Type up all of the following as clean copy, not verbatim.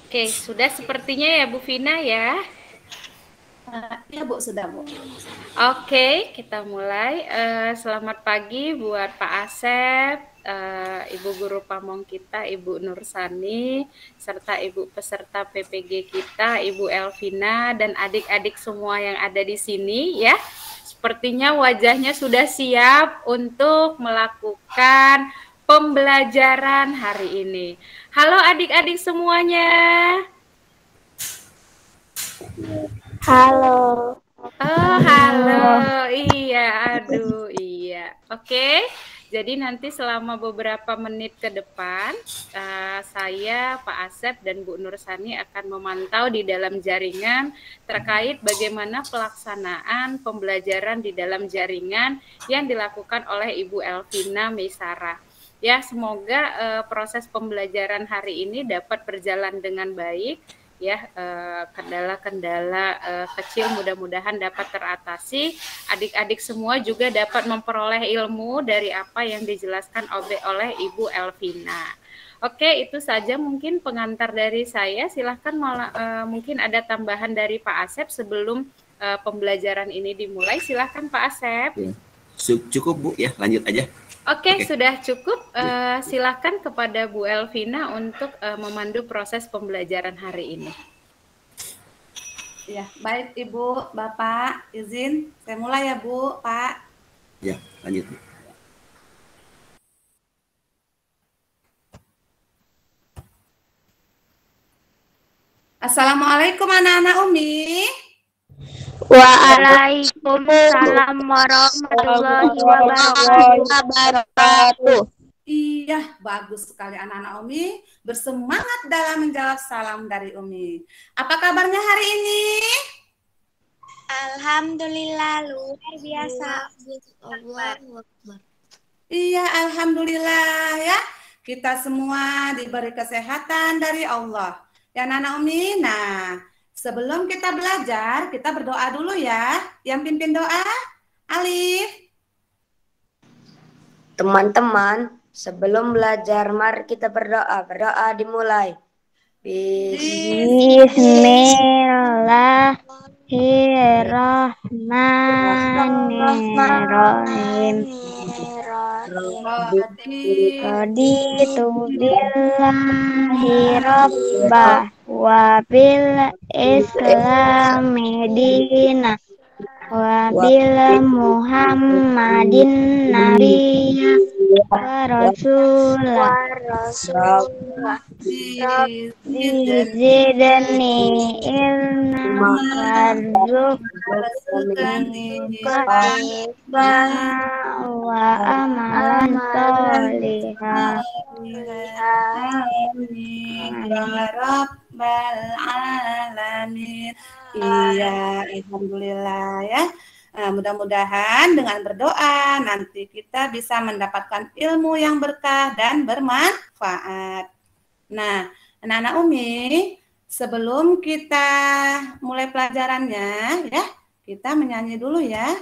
Oke, sudah sepertinya ya Bu Vina ya. Iya Bu, sudah Bu. Oke, kita mulai. Selamat pagi buat Pak Asep, Ibu Guru Pamong kita, Ibu Nursani, serta Ibu peserta PPG kita, Ibu Elvina, dan adik-adik semua yang ada di sini ya. Sepertinya wajahnya sudah siap untuk melakukan pembelajaran hari ini. Halo adik-adik semuanya. Halo. Oh, halo. Iya, aduh, iya. Oke. Jadi nanti selama beberapa menit ke depan, saya, Pak Asep, dan Bu Nursani akan memantau di dalam jaringan terkait bagaimana pelaksanaan pembelajaran di dalam jaringan yang dilakukan oleh Ibu Elvina Meisara. Ya, semoga proses pembelajaran hari ini dapat berjalan dengan baik ya, kendala-kendala kecil mudah-mudahan dapat teratasi. Adik-adik semua juga dapat memperoleh ilmu dari apa yang dijelaskan oleh Ibu Elvina. Oke, itu saja mungkin pengantar dari saya. Silahkan mungkin ada tambahan dari Pak Asep sebelum pembelajaran ini dimulai. Silahkan Pak Asep. Cukup Bu ya, lanjut aja. Oke, sudah cukup. Silakan kepada Bu Elvina untuk memandu proses pembelajaran hari ini. Ya, baik Ibu, Bapak, izin saya mulai ya Bu, Pak. Ya, lanjut Bu. Assalamualaikum anak-anak Umi. Waalaikumsalam warahmatullahi wabarakatuh. Iya, bagus sekali anak-anak Umi. Bersemangat dalam menjawab salam dari Umi. Apa kabarnya hari ini? Alhamdulillah luar biasa. Iya, alhamdulillah ya. Kita semua diberi kesehatan dari Allah. Ya anak-anak Umi, nah sebelum kita belajar, kita berdoa dulu ya. Yang pimpin doa, Alif. Teman-teman, sebelum belajar, mari kita berdoa. Berdoa dimulai. Bismillahirrahmanirrahim. Raditu billahi rabbah wa bil islami dina wa bil muhammadin nabiyya wa rasulah. Zidni ilma warzuqna wa amalan solihah. Amin ya rabbal alamin. Iya, alhamdulillah ya. Nah, mudah-mudahan dengan berdoa nanti kita bisa mendapatkan ilmu yang berkah dan bermanfaat. Nah, anak-anak Umi, sebelum kita mulai pelajarannya ya, kita menyanyi dulu ya.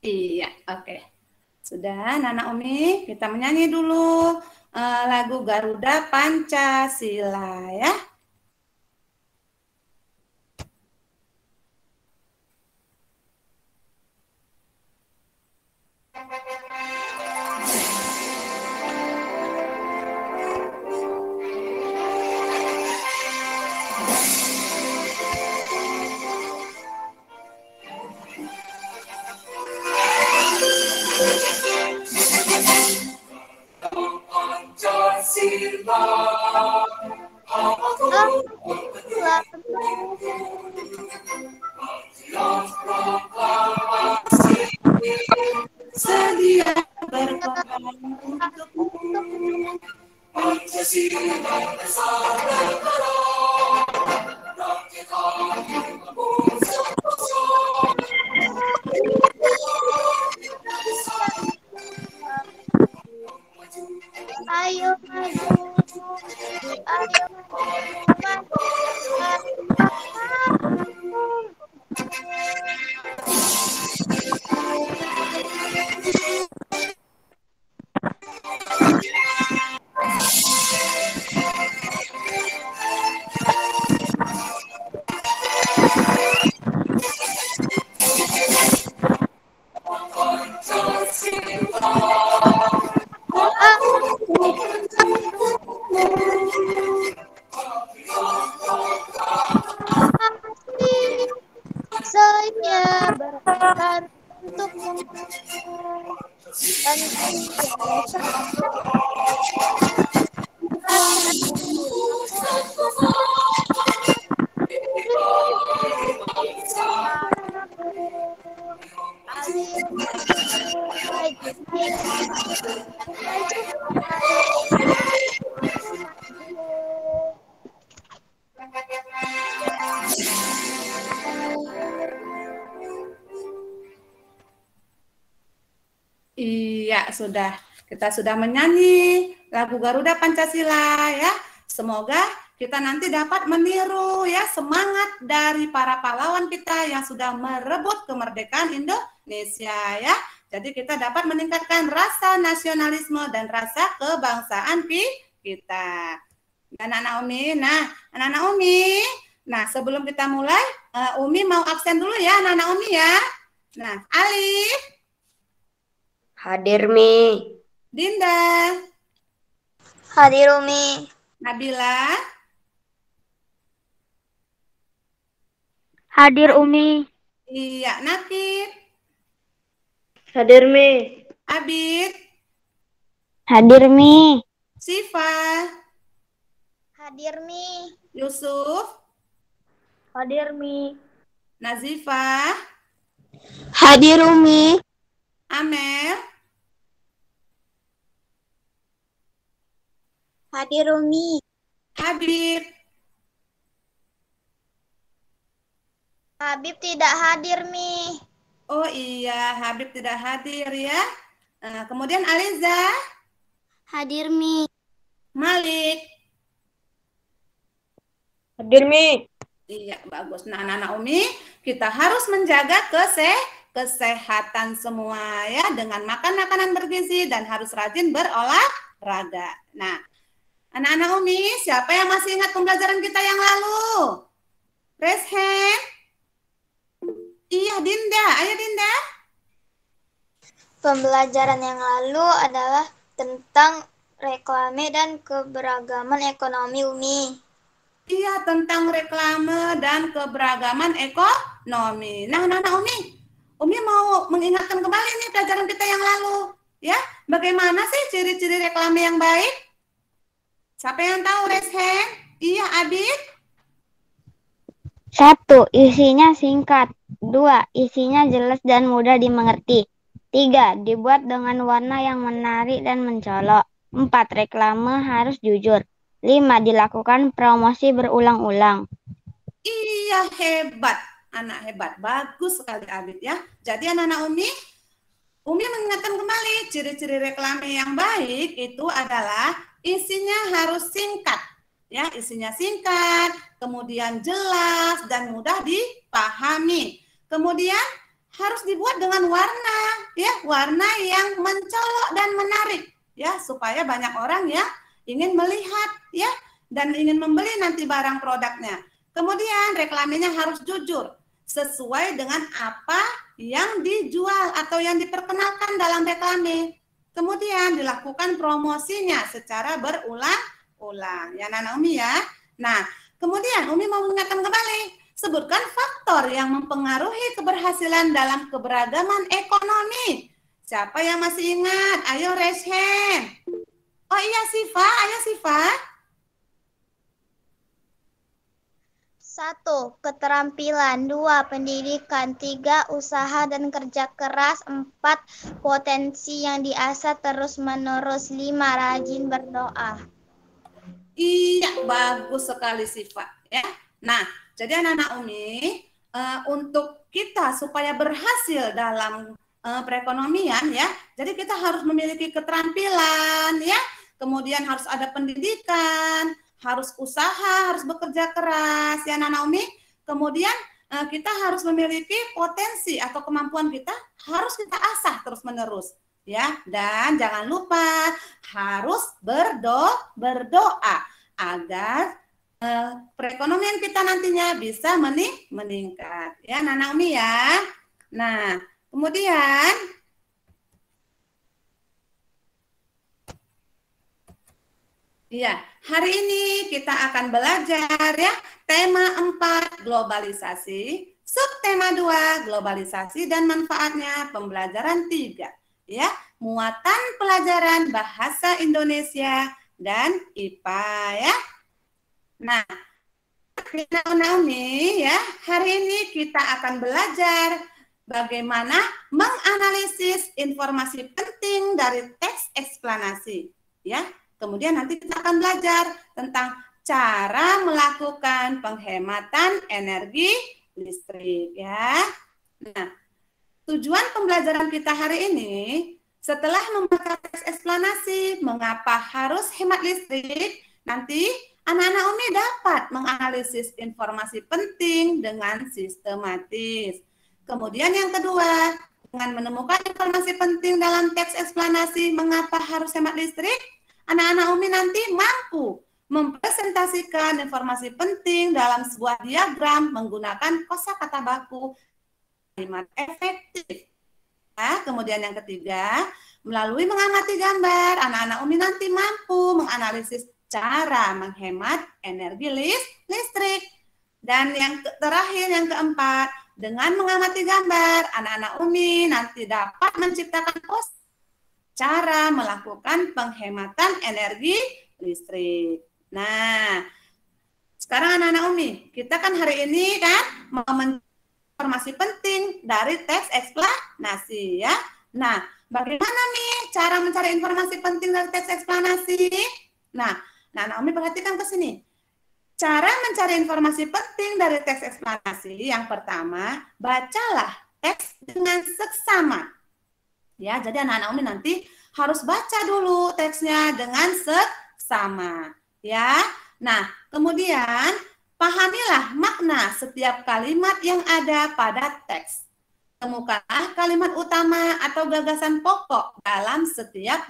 Iya, oke. Sudah, Nana Umi, kita menyanyi dulu lagu Garuda Pancasila ya. Pancasila, aku Saya berangkat untukmu dan biasa Iya, sudah. Kita sudah menyanyi lagu Garuda Pancasila ya. Semoga kita nanti dapat meniru ya semangat dari para pahlawan kita yang sudah merebut kemerdekaan Indonesia ya. Jadi kita dapat meningkatkan rasa nasionalisme dan rasa kebangsaan kita. Anak-anak Umi, anak-anak Umi. Nah, sebelum kita mulai, Umi mau absen dulu ya, anak-anak Umi ya. Nah, Alif. Hadir, Mi. Dinda. Hadir Umi. Nabila. Hadir Umi. Iya, Nakib. Hadir, Mi. Abid. Hadir Mi. Sifa. Hadir Mi. Yusuf. Hadir Mi. Nazifa. Hadir Umi. Amel. Hadir Umi. Habib. Habib tidak hadir Mi. Oh iya, Habib tidak hadir ya. Kemudian Aliza. Hadir Mi. Malik. Hadir, Mi. Iya, bagus. Nah, anak-anak Umi, kita harus menjaga kesehatan semua ya dengan makan makanan bergizi dan harus rajin berolahraga. Nah, anak-anak Umi, siapa yang masih ingat pembelajaran kita yang lalu? Raise hand. Iya, Dinda. Ayo, Dinda. Pembelajaran yang lalu adalah tentang reklame dan keberagaman ekonomi Umi. Iya, tentang reklame dan keberagaman ekonomi. Nah, anak-anak Umi mau mengingatkan kembali nih pelajaran kita yang lalu. Ya, bagaimana sih ciri-ciri reklame yang baik? Siapa yang tahu? Raise hand. Iya, Abid. 1. Isinya singkat. 2. Isinya jelas dan mudah dimengerti. 3. Dibuat dengan warna yang menarik dan mencolok. 4. Reklame harus jujur. 5. Dilakukan promosi berulang-ulang. Iya, hebat. Anak hebat. Bagus sekali, Abid ya. Jadi anak-anak Umi mengingatkan kembali ciri-ciri reklame yang baik itu adalah isinya harus singkat. Ya, isinya singkat, kemudian jelas dan mudah dipahami. Kemudian harus dibuat dengan warna, ya, warna yang mencolok dan menarik, ya, supaya banyak orang ya ingin melihat, ya, dan ingin membeli nanti barang produknya. Kemudian reklamenya harus jujur, sesuai dengan apa yang dijual atau yang diperkenalkan dalam reklame. Kemudian dilakukan promosinya secara berulang-ulang. Ya, Nana Umi ya. Nah, kemudian Umi mau mengingatkan kembali, sebutkan faktor yang mempengaruhi keberhasilan dalam keberagaman ekonomi. Siapa yang masih ingat? Ayo raise hand. Oh iya, Sifa. Ayo, Sifa. 1. Keterampilan. 2. Pendidikan. 3. Usaha dan kerja keras. 4. Potensi yang diasah terus-menerus. 5. Rajin berdoa. Iya, bagus sekali Sifa. Ya. Nah, jadi anak-anak Umi, untuk kita supaya berhasil dalam perekonomian ya, jadi kita harus memiliki keterampilan ya, kemudian harus ada pendidikan, harus usaha, harus bekerja keras ya Nana Umi. Kemudian kita harus memiliki potensi atau kemampuan kita harus kita asah terus-menerus ya. Dan jangan lupa harus berdoa agar perekonomian kita nantinya bisa meningkat ya Nana Umi ya. Nah, kemudian iya, hari ini kita akan belajar ya tema 4 globalisasi, subtema 2 globalisasi dan manfaatnya, pembelajaran 3 ya, muatan pelajaran bahasa Indonesia dan IPA ya. Nah, Naomi ya, hari ini kita akan belajar bagaimana menganalisis informasi penting dari teks eksplanasi ya. Kemudian nanti kita akan belajar tentang cara melakukan penghematan energi listrik ya. Nah, tujuan pembelajaran kita hari ini setelah membaca teks eksplanasi mengapa harus hemat listrik, nanti anak-anak Umi dapat menganalisis informasi penting dengan sistematis. Kemudian yang kedua, dengan menemukan informasi penting dalam teks eksplanasi mengapa harus hemat listrik, anak-anak Umi nanti mampu mempresentasikan informasi penting dalam sebuah diagram menggunakan kosakata baku kalimat efektif. Ya, kemudian yang ketiga, melalui mengamati gambar, anak-anak Umi nanti mampu menganalisis cara menghemat energi listrik. Dan yang terakhir, yang keempat, dengan mengamati gambar, anak-anak Umi nanti dapat menciptakan cara melakukan penghematan energi listrik. Nah, sekarang anak-anak Umi, kita kan hari ini kan mau informasi penting dari teks eksplanasi ya. Nah, bagaimana nih cara mencari informasi penting dari teks eksplanasi? Nah, anak-anak Umi perhatikan ke sini. Cara mencari informasi penting dari teks eksplanasi, yang pertama, bacalah teks dengan seksama. Ya, jadi anak-anak Umi nanti harus baca dulu teksnya dengan seksama, ya. Nah, kemudian pahamilah makna setiap kalimat yang ada pada teks. Temukanlah kalimat utama atau gagasan pokok dalam setiap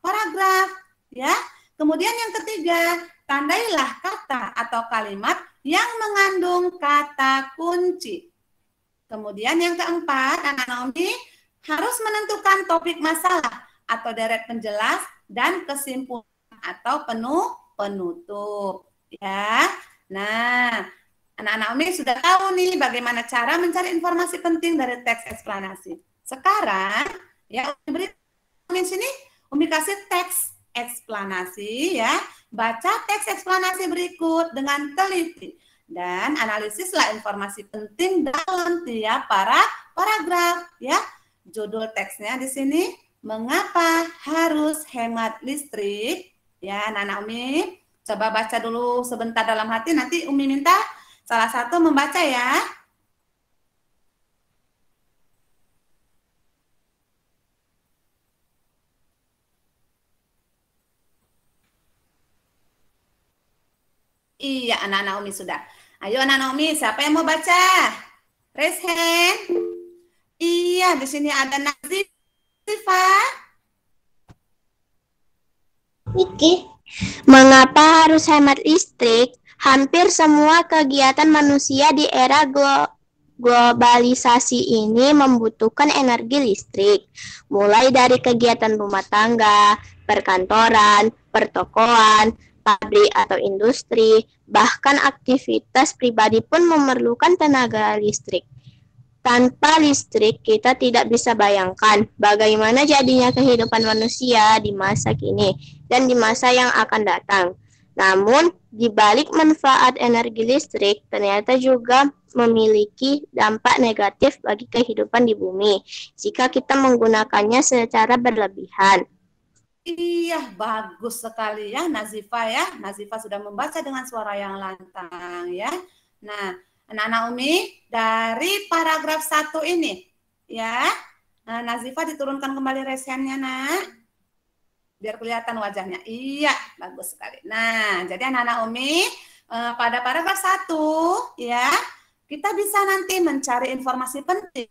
paragraf, ya. Kemudian yang ketiga, tandailah kata atau kalimat yang mengandung kata kunci. Kemudian yang keempat, anak-anak Umi harus menentukan topik masalah atau deret penjelas dan kesimpulan atau penutup ya. Nah, anak-anak Umi sudah tahu nih bagaimana cara mencari informasi penting dari teks eksplanasi. Sekarang ya Umi beri sini Umi kasih teks eksplanasi ya. Baca teks eksplanasi berikut dengan teliti dan analisislah informasi penting dalam tiap paragraf ya. Judul teksnya di sini, mengapa harus hemat listrik? Ya, anak-anak Umi, coba baca dulu sebentar dalam hati, nanti Umi minta salah satu membaca ya. Iya, anak-anak Umi sudah. Ayo anak-anak Umi, siapa yang mau baca? Raise hand. Iya, di sini ada Nazifa. Niki, mengapa harus hemat listrik? Hampir semua kegiatan manusia di era globalisasi ini membutuhkan energi listrik. Mulai dari kegiatan rumah tangga, perkantoran, pertokoan, pabrik atau industri, bahkan aktivitas pribadi pun memerlukan tenaga listrik. Tanpa listrik, kita tidak bisa bayangkan bagaimana jadinya kehidupan manusia di masa kini dan di masa yang akan datang. Namun, di balik manfaat energi listrik, ternyata juga memiliki dampak negatif bagi kehidupan di bumi jika kita menggunakannya secara berlebihan. Iya, bagus sekali ya Nazifa ya. Nazifa sudah membaca dengan suara yang lantang ya. Nah, anak-anak Umi, dari paragraf 1 ini, ya, Nazifa diturunkan kembali raise hand-nya, nak. biar kelihatan wajahnya. Iya, bagus sekali. Nah, jadi anak-anak Umi, pada paragraf 1 ya, kita bisa nanti mencari informasi penting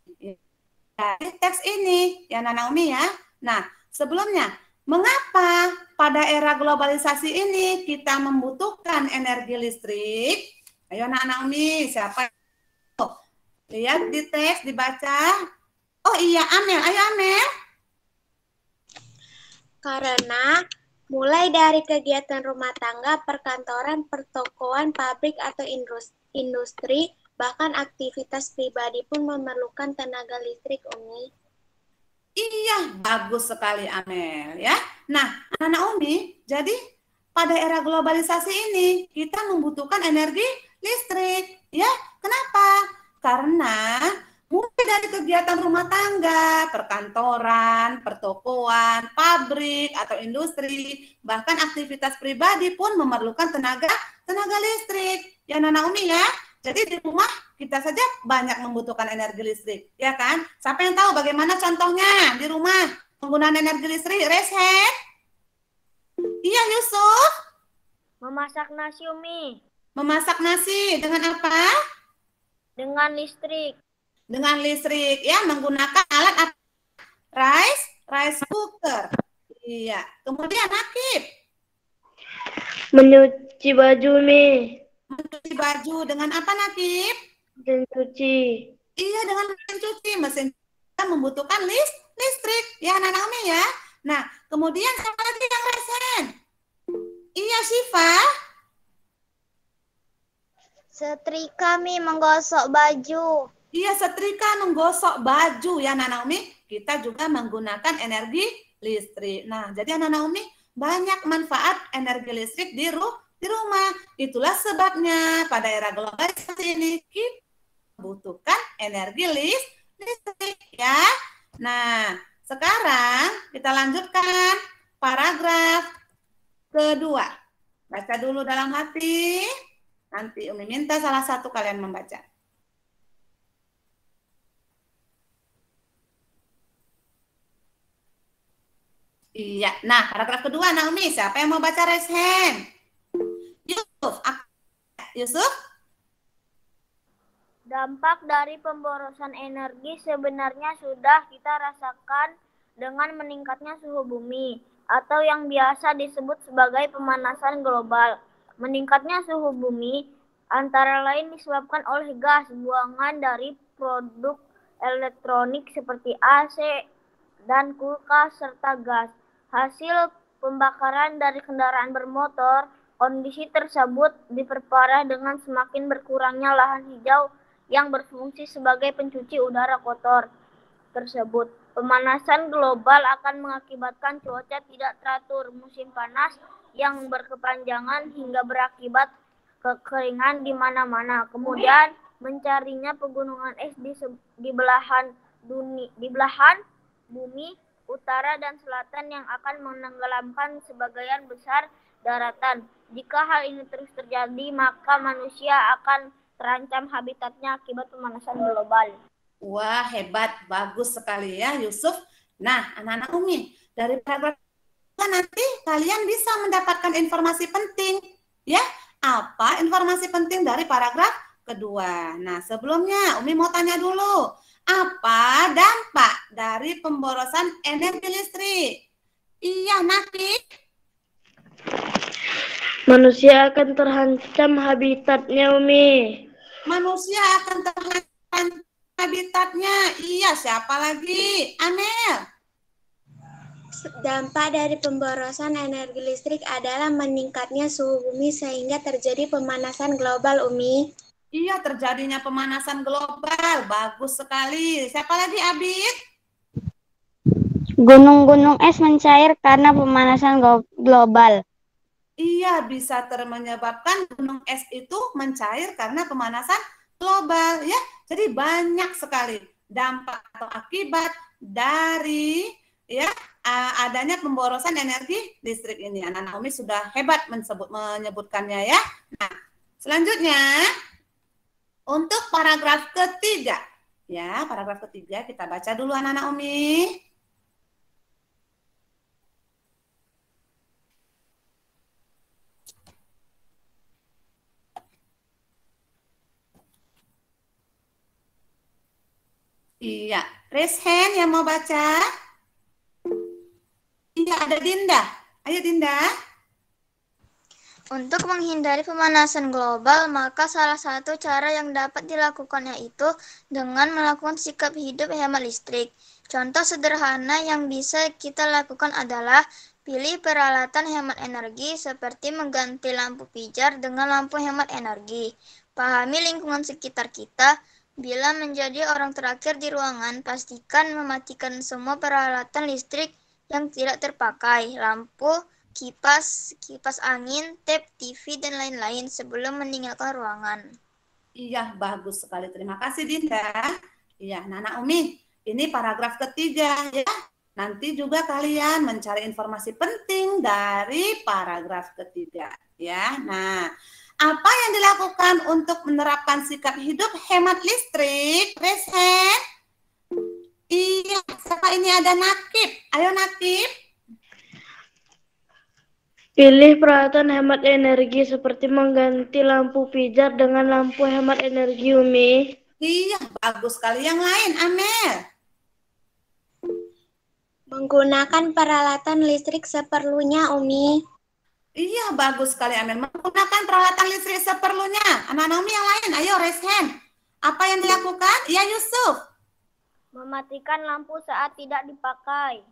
dari teks ini ya anak-anak Umi ya. Nah, sebelumnya, mengapa pada era globalisasi ini kita membutuhkan energi listrik? Ayo anak-anak Umi, siapa? Lihat di teks, dibaca. Oh iya, Amel. Ayo Amel. Karena mulai dari kegiatan rumah tangga, perkantoran, pertokoan, pabrik, atau industri, bahkan aktivitas pribadi pun memerlukan tenaga listrik, Umi. Iya, bagus sekali Amel ya. Nah, anak-anak Umi, jadi pada era globalisasi ini kita membutuhkan energi listrik ya. Kenapa? Karena mulai dari kegiatan rumah tangga, perkantoran, pertokoan, pabrik atau industri, bahkan aktivitas pribadi pun memerlukan tenaga listrik. Ya anak-anak Umi ya. Jadi di rumah kita saja banyak membutuhkan energi listrik, ya kan? Siapa yang tahu bagaimana contohnya di rumah penggunaan energi listrik? Raise hand. Iya, Yusuf. Memasak nasi, Umi. Memasak nasi dengan apa? Dengan listrik. Dengan listrik, ya, menggunakan alat apa? Rice cooker. Iya. Kemudian Akib. Mencuci baju, Mi. Mencuci baju dengan apa, Nakib? Mesin cuci. Iya, dengan mesin cuci. Mesin cuci membutuhkan listrik. Ya, anak-anak Umi ya. Nah, kemudian siapa lagi yang resen? Iya, Syifa. Setrika, Mi, menggosok baju. Iya, setrika menggosok baju ya anak-anak Umi. Kita juga menggunakan energi listrik. Nah, jadi anak-anak Umi banyak manfaat energi listrik di rumah. Itulah sebabnya pada era globalisasi ini kita membutuhkan energi listrik ya. Nah, sekarang kita lanjutkan paragraf kedua. Baca dulu dalam hati. Nanti Umi minta salah satu kalian membaca. Iya. Nah, paragraf kedua, Naomi. Siapa yang mau baca raise hand? Yusuf? Dampak dari pemborosan energi sebenarnya sudah kita rasakan dengan meningkatnya suhu bumi atau yang biasa disebut sebagai pemanasan global. Meningkatnya suhu bumi antara lain disebabkan oleh gas buangan dari produk elektronik seperti AC dan kulkas serta gas. Hasil pembakaran dari kendaraan bermotor, kondisi tersebut diperparah dengan semakin berkurangnya lahan hijau yang berfungsi sebagai pencuci udara kotor tersebut. Pemanasan global akan mengakibatkan cuaca tidak teratur, musim panas yang berkepanjangan hingga berakibat kekeringan di mana-mana. Kemudian mencarinya pegunungan es di belahan bumi utara dan selatan yang akan menenggelamkan sebagian besar daratan. Jika hal ini terus terjadi, maka manusia akan terancam habitatnya akibat pemanasan global. Wah, hebat. Bagus sekali ya, Yusuf. Nah, anak-anak Umi, dari paragraf nanti kalian bisa mendapatkan informasi penting. Ya, apa informasi penting dari paragraf kedua? Nah, sebelumnya Umi mau tanya dulu. Apa dampak dari pemborosan energi listrik? Iya, Nakib. Manusia akan terancam habitatnya, Umi. Manusia akan terancam habitatnya. Iya, siapa lagi? Amel. Dampak dari pemborosan energi listrik adalah meningkatnya suhu bumi sehingga terjadi pemanasan global, Umi. Iya, terjadinya pemanasan global. Bagus sekali. Siapa lagi, Abid? Gunung-gunung es mencair karena pemanasan global. Iya, bisa menyebabkan gunung es itu mencair karena pemanasan global. Ya, jadi banyak sekali dampak atau akibat dari adanya pemborosan energi listrik ini. Anak-anak Umi sudah hebat menyebutkannya ya. Nah, selanjutnya untuk paragraf ketiga. Ya, paragraf ketiga kita baca dulu anak-anak Umi. Iya, raise hand yang mau baca. Iya, ada Dinda. Ayo Dinda. Untuk menghindari pemanasan global, maka salah satu cara yang dapat dilakukan yaitu dengan melakukan sikap hidup hemat listrik. Contoh sederhana yang bisa kita lakukan adalah pilih peralatan hemat energi seperti mengganti lampu pijar dengan lampu hemat energi. Pahami lingkungan sekitar kita. Bila menjadi orang terakhir di ruangan, pastikan mematikan semua peralatan listrik yang tidak terpakai, lampu, kipas angin, tap, TV, dan lain-lain sebelum meninggalkan ruangan. Iya, bagus sekali. Terima kasih, Dinda. Iya, Nana Umi, ini paragraf ketiga ya. Nanti juga kalian mencari informasi penting dari paragraf ketiga ya. Nah, apa yang dilakukan untuk menerapkan sikap hidup hemat listrik? Raise hand. Iya, siapa ini? Ada Nakib. Ayo Nakib. Pilih peralatan hemat energi seperti mengganti lampu pijar dengan lampu hemat energi, Umi. Iya, bagus sekali. Yang lain, Amel. Menggunakan peralatan listrik seperlunya, Umi. Iya, bagus sekali, Amel. Menggunakan peralatan listrik seperlunya. Anak-anak Umi yang lain, ayo raise hand. Apa yang dilakukan? Ya, Yusuf. Mematikan lampu saat tidak dipakai.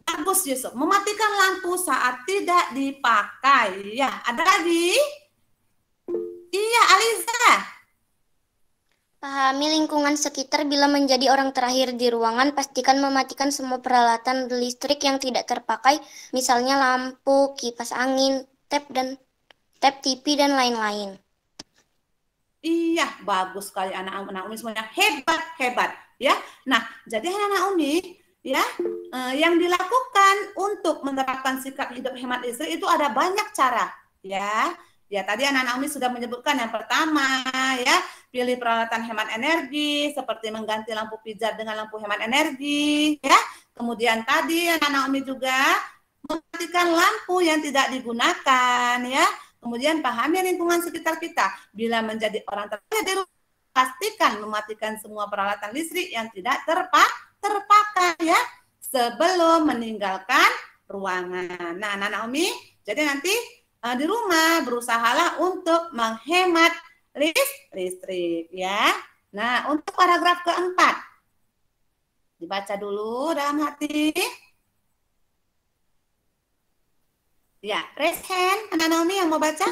Bagus, Yusuf. Mematikan lampu saat tidak dipakai. Ya, ada lagi? Iya, Aliza. Pahami lingkungan sekitar. Bila menjadi orang terakhir di ruangan, pastikan mematikan semua peralatan listrik yang tidak terpakai, misalnya lampu, kipas angin, tap, TV, dan lain-lain. Iya, bagus sekali anak-anak Umi semuanya. Hebat. Ya, nah, jadi anak-anak Umi, ya, yang dilakukan untuk menerapkan sikap hidup hemat listrik itu ada banyak cara, ya. Ya, tadi anak-anak Umi sudah menyebutkan yang pertama, ya, pilih peralatan hemat energi seperti mengganti lampu pijar dengan lampu hemat energi, ya. Kemudian tadi anak-anak Umi juga mematikan lampu yang tidak digunakan, ya. Kemudian pahami lingkungan sekitar kita. Bila menjadi orang terakhir di rumah, pastikan mematikan semua peralatan listrik yang tidak terpakai ya sebelum meninggalkan ruangan. Nah, anak-anak Umi, jadi nanti di rumah berusahalah untuk menghemat listrik ya. Nah, untuk paragraf keempat dibaca dulu dalam hati. Ya, raise hand anak-anak Umi yang mau baca.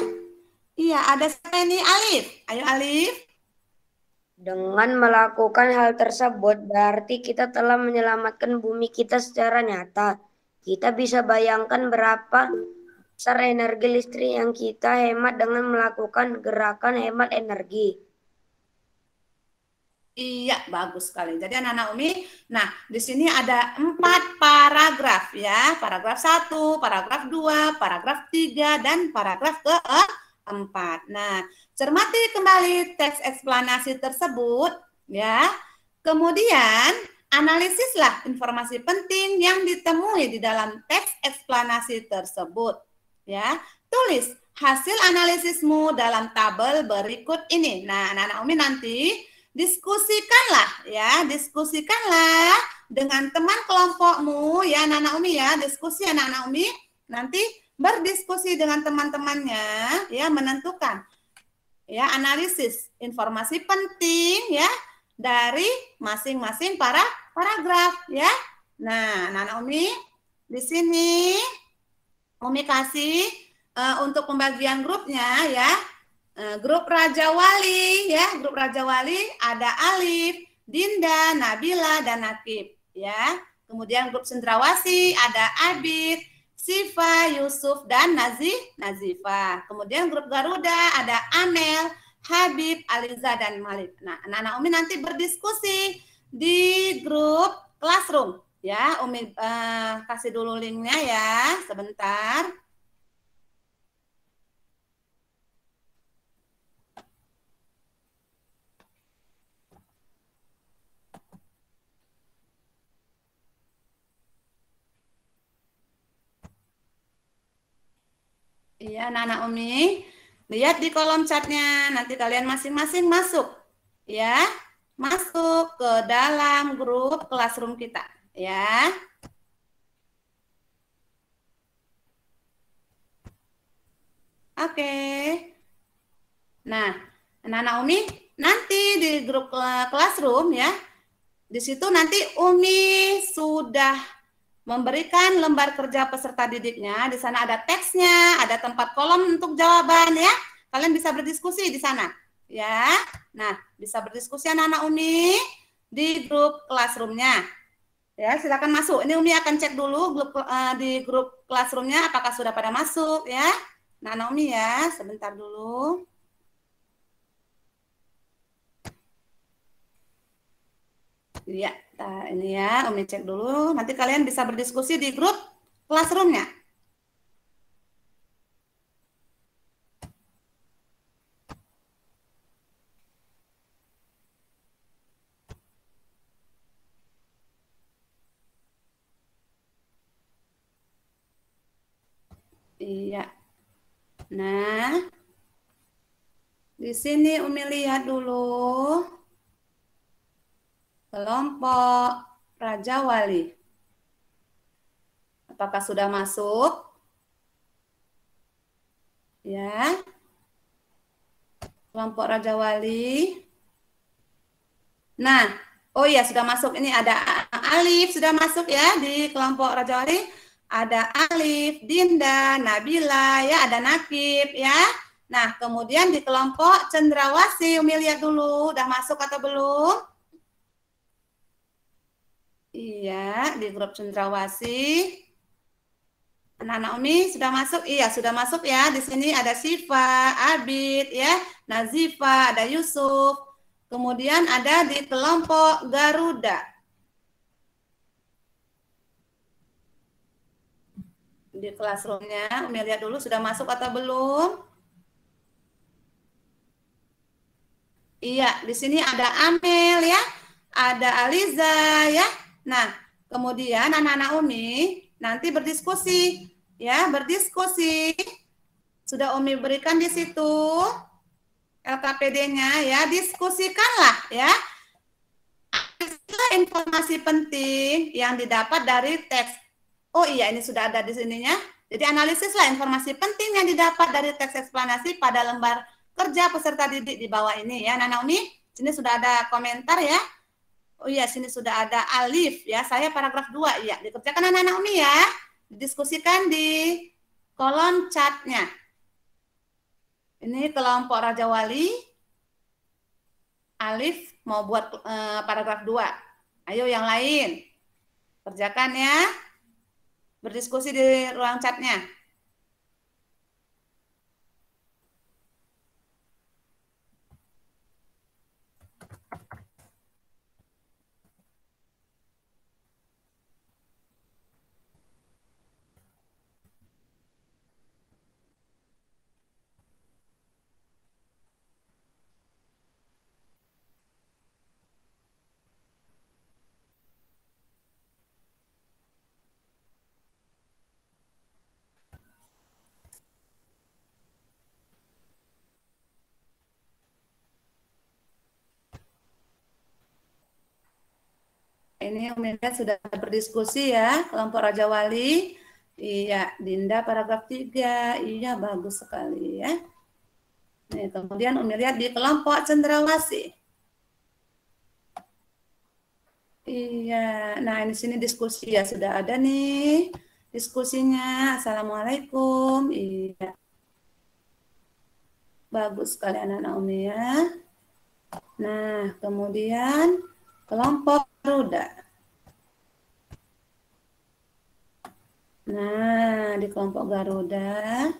Iya, ada siapa ini? Alif. Ayo Alif. Dengan melakukan hal tersebut, berarti kita telah menyelamatkan bumi kita secara nyata. Kita bisa bayangkan berapa besar energi listrik yang kita hemat dengan melakukan gerakan hemat energi. Iya, bagus sekali. Jadi anak-anak Umi, nah di sini ada 4 paragraf ya. Paragraf 1, paragraf 2, paragraf 3, dan paragraf keempat. Nah, cermati kembali teks eksplanasi tersebut ya. Kemudian analisislah informasi penting yang ditemui di dalam teks eksplanasi tersebut ya. Tulis hasil analisismu dalam tabel berikut ini. Nah, anak-anak Umi nanti diskusikanlah dengan teman kelompokmu ya anak-anak Umi ya. Diskusi anak-anak Umi nanti berdiskusi dengan teman-temannya ya, menentukan ya analisis informasi penting ya dari masing-masing paragraf ya. Nah, anak-anak Umi di sini Umi kasih untuk pembagian grupnya ya. Grup Raja Wali ya, grup Raja Wali ada Alif, Dinda, Nabila, dan Nakib ya. Kemudian grup Cendrawasih ada Abid, Sifa, Yusuf, dan Nazifah. Kemudian grup Garuda ada Amel, Habib, Aliza, dan Malik. Nah, anak-anak Umi nanti berdiskusi di grup Classroom ya. Umi kasih dulu linknya ya, sebentar. Iya, anak-anak Umi, lihat di kolom chatnya. Nanti kalian masing-masing masuk, ya. masuk ke dalam grup classroom kita, ya. Oke. Nah, anak-anak Umi, nanti di grup classroom ya, di situ nanti Umi sudah memberikan lembar kerja peserta didiknya. Di sana ada teksnya, ada tempat kolom untuk jawaban ya. Kalian bisa berdiskusi di sana, ya. Nah, bisa berdiskusi anak-anak Umi di grup classroomnya. Ya, silakan masuk. Ini Umi akan cek dulu di grup classroomnya apakah sudah pada masuk ya. Nah, anak Umi ya, sebentar dulu. Ya, nah ini ya, Umi cek dulu. Nanti kalian bisa berdiskusi di grup classroomnya. Iya. Nah, di sini Umi lihat dulu. Kelompok Raja Wali. Apakah sudah masuk? Ya. Kelompok Raja Wali. Nah, oh iya sudah masuk. Ini ada Alif sudah masuk ya di kelompok Raja Wali. Ada Alif, Dinda, Nabila, ya ada Nakib ya. Nah, kemudian di kelompok Cendrawasih, Umi lihat dulu, udah masuk atau belum? Iya, di grup Cendrawasih. Anak-anak Umi sudah masuk? Iya, sudah masuk ya. Di sini ada Siva, Abid, ya, Nazifa, ada Yusuf. Kemudian ada di kelompok Garuda. Di classroomnya, Umi lihat dulu sudah masuk atau belum? Iya, di sini ada Amel ya, ada Aliza ya. Nah, kemudian anak-anak Umi nanti berdiskusi ya, berdiskusi. Sudah Umi berikan di situ LKPD-nya ya, diskusikanlah ya. Informasi penting yang didapat dari teks. Oh iya, ini sudah ada di sininya. Jadi analisislah informasi penting yang didapat dari teks eksplanasi pada lembar kerja peserta didik di bawah ini ya. Nana Umi, sini sudah ada komentar ya. Oh iya, sini sudah ada Alif ya. Saya paragraf 2 ya. Dikerjakan anak-anak Umi ya. Didiskusikan di kolom chatnya. Ini kelompok Raja Wali. Alif mau buat paragraf 2. Ayo yang lain. Kerjakan ya. Berdiskusi di ruang chatnya. Ini Umi lihat sudah berdiskusi ya, kelompok Raja Wali. Iya, Dinda paragraf 3. Iya, bagus sekali ya. Nih, kemudian Umi lihat di kelompok Cendrawasih. Iya, nah ini sini diskusi ya, sudah ada nih diskusinya. Assalamualaikum. Iya. Bagus sekali anak-anak Umi ya. Nah, kemudian kelompok Garuda. Nah, di kelompok Garuda.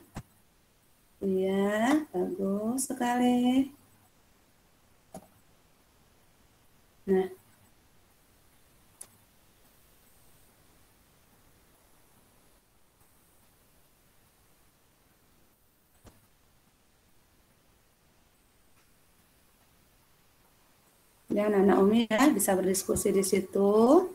Iya, bagus sekali. Nah. Dan anak Umi ya bisa berdiskusi di situ.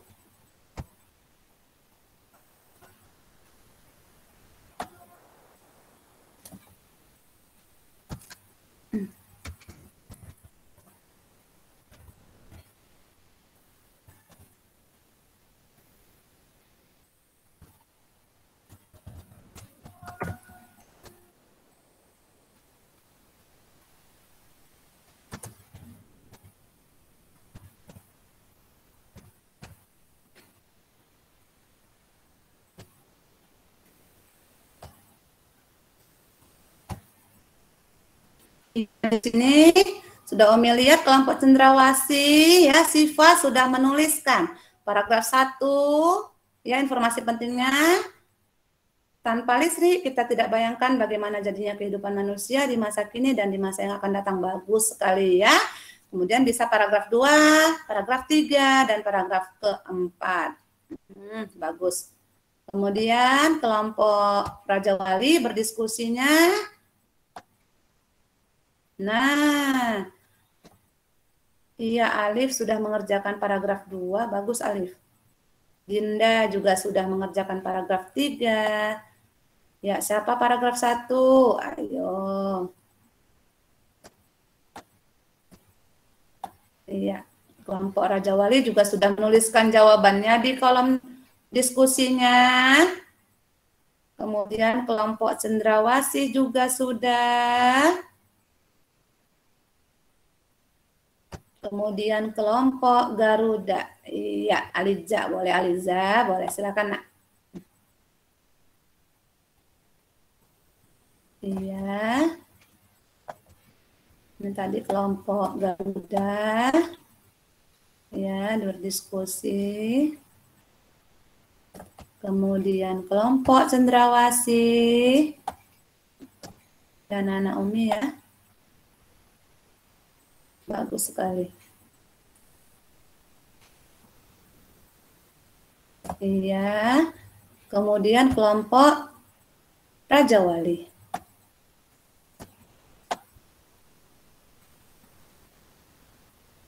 Di sini sudah Umi lihat kelompok cendrawasih ya, Siva sudah menuliskan paragraf 1 ya, informasi pentingnya. Tanpa listrik kita tidak bayangkan bagaimana jadinya kehidupan manusia di masa kini dan di masa yang akan datang. Bagus sekali ya. Kemudian bisa paragraf 2, paragraf 3 dan paragraf keempat. Bagus. Kemudian kelompok Raja Wali berdiskusinya. Nah, iya, Alif sudah mengerjakan paragraf 2, bagus Alif. Dinda juga sudah mengerjakan paragraf 3. Ya, siapa paragraf 1? Ayo. Iya, kelompok Raja Wali juga sudah menuliskan jawabannya di kolom diskusinya. Kemudian kelompok Cendrawasih juga sudah. Kemudian kelompok Garuda. Iya, Aliza, boleh silakan Nak. Iya. Ini tadi kelompok Garuda. Ya, berdiskusi. Kemudian kelompok Cendrawasih. Dan anak Umi ya. Bagus sekali. Iya. Kemudian kelompok Raja Wali.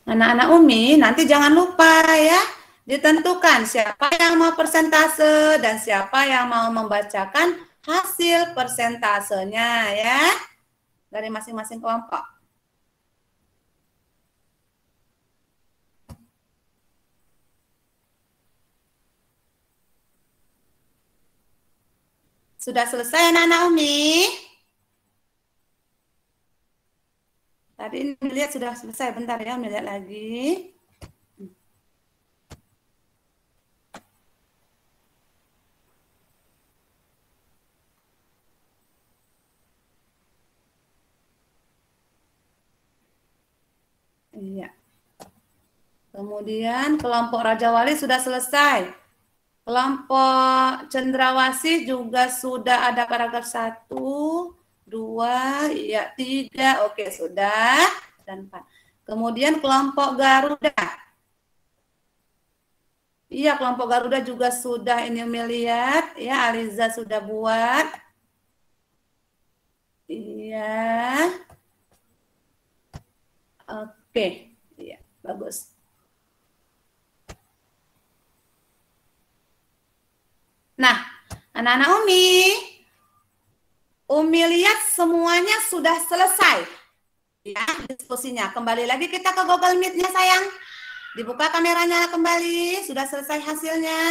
Anak-anak Umi, nanti jangan lupa ya, ditentukan siapa yang mau persentase dan siapa yang mau membacakan hasil persentasenya ya, dari masing-masing kelompok. Sudah selesai anak-anak Umi? Tadi ini lihat sudah selesai, bentar ya, Umi lihat lagi. Iya. Kemudian kelompok Raja Wali sudah selesai. Kelompok Cendrawasih juga sudah ada paragraf 1, 2, ya 3, oke sudah, dan 4. Kemudian kelompok Garuda. Iya, kelompok Garuda juga sudah ini melihat, ya Aliza sudah buat. Iya. Oke, iya, bagus. Nah, anak-anak Umi lihat semuanya sudah selesai. Ya, diskusinya. Kembali lagi kita ke Google Meet-nya, sayang. Dibuka kameranya kembali. Sudah selesai hasilnya.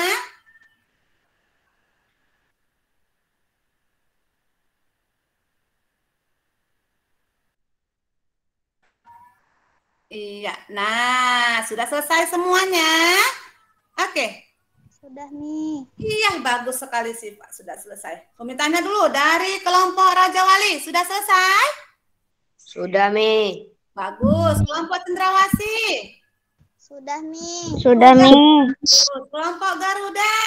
Iya. Nah, sudah selesai semuanya. Oke. Sudah, Mi. Iya, bagus sekali sih, Pak. Sudah selesai. Umi tanya dulu, dari kelompok Raja Wali, sudah selesai? Sudah, Mi. Bagus. Kelompok Cendrawasih? Sudah, Mi. Sudah, Mi. Kelompok Garuda?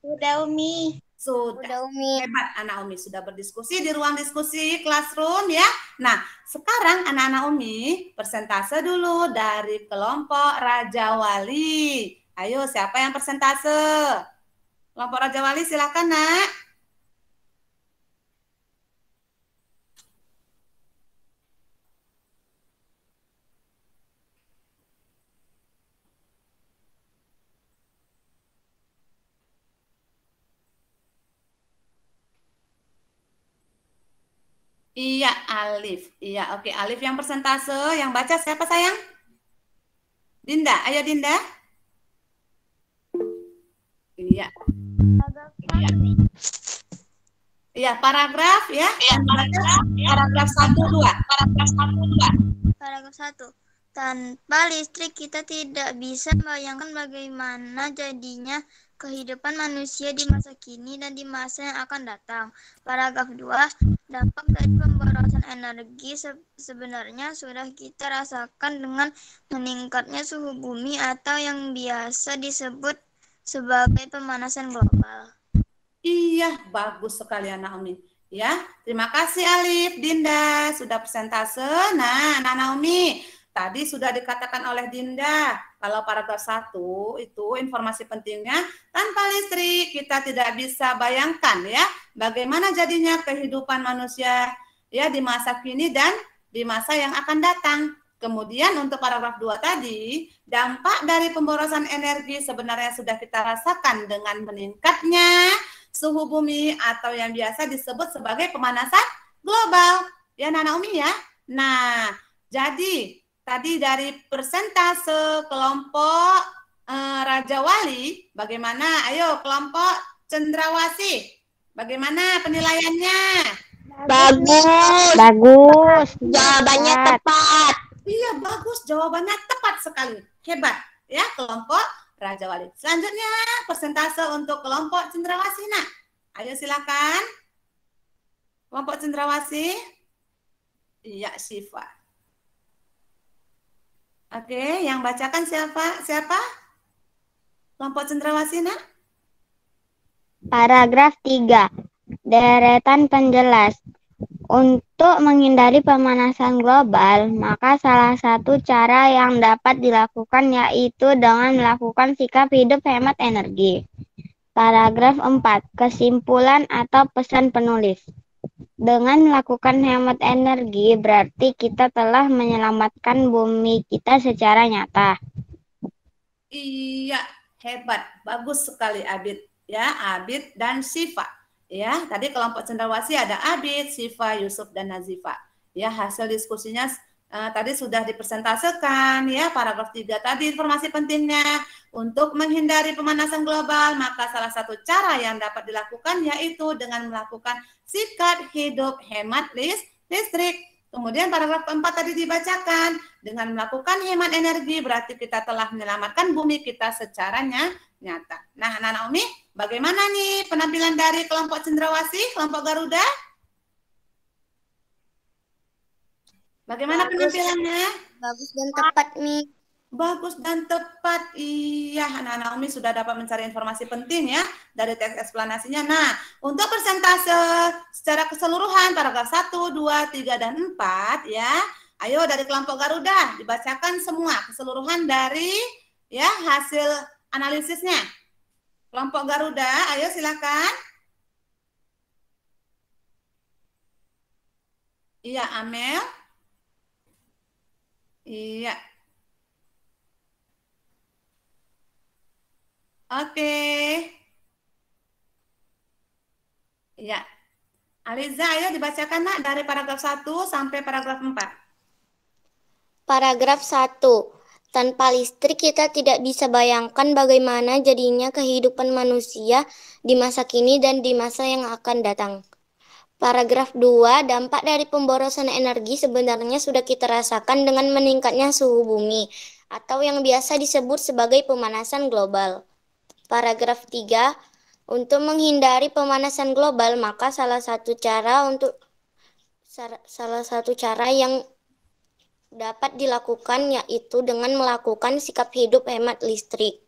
Sudah, Umi. Sudah, Umi. Hebat, anak Umi sudah berdiskusi di ruang diskusi classroom ya. Nah, sekarang anak-anak Umi persentase dulu dari kelompok Raja Wali. Ayo, siapa yang persentase? Kelompok Raja Wali, silakan, Nak. Iya, Alif. Iya, oke. Alif yang persentase. Yang baca siapa, sayang? Dinda. Ayo, Dinda. Iya. Iya, paragraf ya. Paragraf 1, 2. Paragraf 1. Tanpa listrik kita tidak bisa membayangkan bagaimana jadinya kehidupan manusia di masa kini dan di masa yang akan datang. Paragraf 2, dampak dari pemborosan energi sebenarnya sudah kita rasakan dengan meningkatnya suhu bumi atau yang biasa disebut sebagai pemanasan global. Iya, bagus sekali Anak Umi. Ya, terima kasih Alif, Dinda sudah persentase. Nah, Anak Umi, tadi sudah dikatakan oleh Dinda, kalau paragraf 1 itu informasi pentingnya, tanpa listrik kita tidak bisa bayangkan ya, bagaimana jadinya kehidupan manusia ya di masa kini dan di masa yang akan datang. Kemudian untuk paragraf 2 tadi, dampak dari pemborosan energi sebenarnya sudah kita rasakan dengan meningkatnya suhu bumi atau yang biasa disebut sebagai pemanasan global. Ya, Nana Umi ya. Nah, jadi tadi dari persentase kelompok Raja Wali, bagaimana? Ayo kelompok Cendrawasih, bagaimana penilaiannya? Bagus. Jawabannya tepat. Iya, bagus. Jawabannya tepat sekali. Hebat. Ya, kelompok Raja Wali. Selanjutnya, persentase untuk kelompok Cendrawasih. Nah, ayo silakan. Kelompok Cendrawasih. Iya, Syifa. Oke, yang bacakan siapa? Kelompok Cendrawasih, Nak? Paragraf 3. Deretan penjelas. Untuk menghindari pemanasan global, maka salah satu cara yang dapat dilakukan yaitu dengan melakukan sikap hidup hemat energi. Paragraf 4. Kesimpulan atau pesan penulis. Dengan melakukan hemat energi, berarti kita telah menyelamatkan bumi kita secara nyata. Iya, hebat. Bagus sekali Abid. Ya, Abid dan Syifa. Ya, tadi kelompok Cendrawasih ada Abid, Syifa, Yusuf, dan Nazifa. Ya, hasil diskusinya tadi sudah dipresentasekan. Ya, paragraf 3 tadi informasi pentingnya. Untuk menghindari pemanasan global, maka salah satu cara yang dapat dilakukan yaitu dengan melakukan sikap hidup hemat listrik. Kemudian paragraf 4 tadi dibacakan. Dengan melakukan hemat energi, berarti kita telah menyelamatkan bumi kita secara nyata. Nah, Nana Umi, bagaimana nih penampilan dari kelompok Cendrawasih, kelompok Garuda? Bagaimana penampilannya? Bagus dan tepat, Mi. Bagus dan tepat. Iya, anak-anak Umi sudah dapat mencari informasi penting ya dari teks eksplanasinya. Nah, untuk persentase secara keseluruhan paragraf 1, 2, 3, dan 4 ya. Ayo dari kelompok Garuda dibacakan semua keseluruhan dari ya hasil analisisnya. Kelompok Garuda, ayo silakan. Iya, Amel. Iya. Oke. Iya. Aliza, ayo dibacakan Nak dari paragraf 1 sampai paragraf 4. Paragraf 1. Tanpa listrik kita tidak bisa bayangkan bagaimana jadinya kehidupan manusia di masa kini dan di masa yang akan datang. Paragraf 2. Dampak dari pemborosan energi sebenarnya sudah kita rasakan dengan meningkatnya suhu bumi atau yang biasa disebut sebagai pemanasan global. Paragraf 3. Untuk menghindari pemanasan global, maka salah satu cara yang dapat dilakukan yaitu dengan melakukan sikap hidup hemat listrik.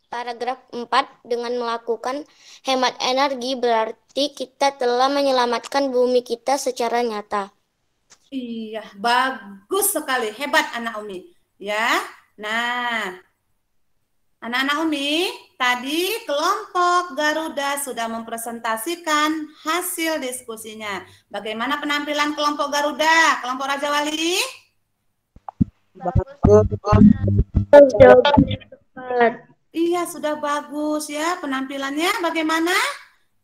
Paragraf 4. Dengan melakukan hemat energi berarti kita telah menyelamatkan bumi kita secara nyata. Iya, bagus sekali. Hebat anak Umi. Ya. Nah, anak-anak Umi, tadi kelompok Garuda sudah mempresentasikan hasil diskusinya. Bagaimana penampilan kelompok Garuda? Kelompok Raja Wali? Iya, sudah bagus ya penampilannya. Bagaimana?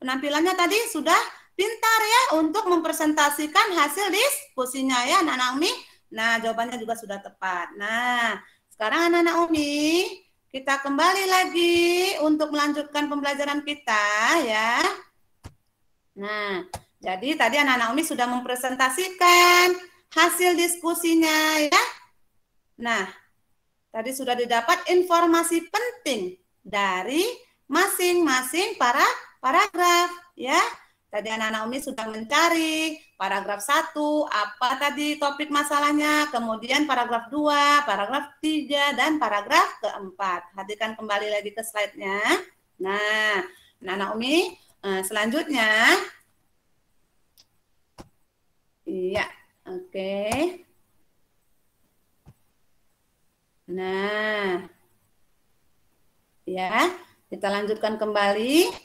Penampilannya tadi sudah pintar ya untuk mempresentasikan hasil diskusinya ya anak-anak Umi. Nah, jawabannya juga sudah tepat. Nah, sekarang anak-anak Umi, kita kembali lagi untuk melanjutkan pembelajaran kita ya. Nah, jadi tadi anak-anak Umi sudah mempresentasikan hasil diskusinya ya. Nah, tadi sudah didapat informasi penting dari masing-masing paragraf ya. Tadi anak-anak Umi sudah mencari paragraf 1, apa tadi topik masalahnya, kemudian paragraf 2, paragraf 3, dan paragraf keempat. Perhatikan kembali lagi ke slide-nya. Nah, anak-anak Umi, selanjutnya. Iya, oke. Nah, ya, kita lanjutkan kembali.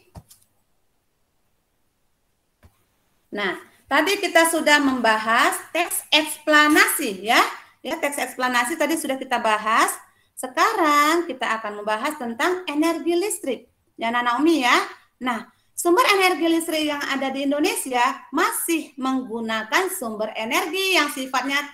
Nah, tadi kita sudah membahas teks eksplanasi ya. Ya, teks eksplanasi tadi sudah kita bahas. Sekarang kita akan membahas tentang energi listrik. Ya, anak-anak Umi ya. Nah, sumber energi listrik yang ada di Indonesia masih menggunakan sumber energi yang sifatnya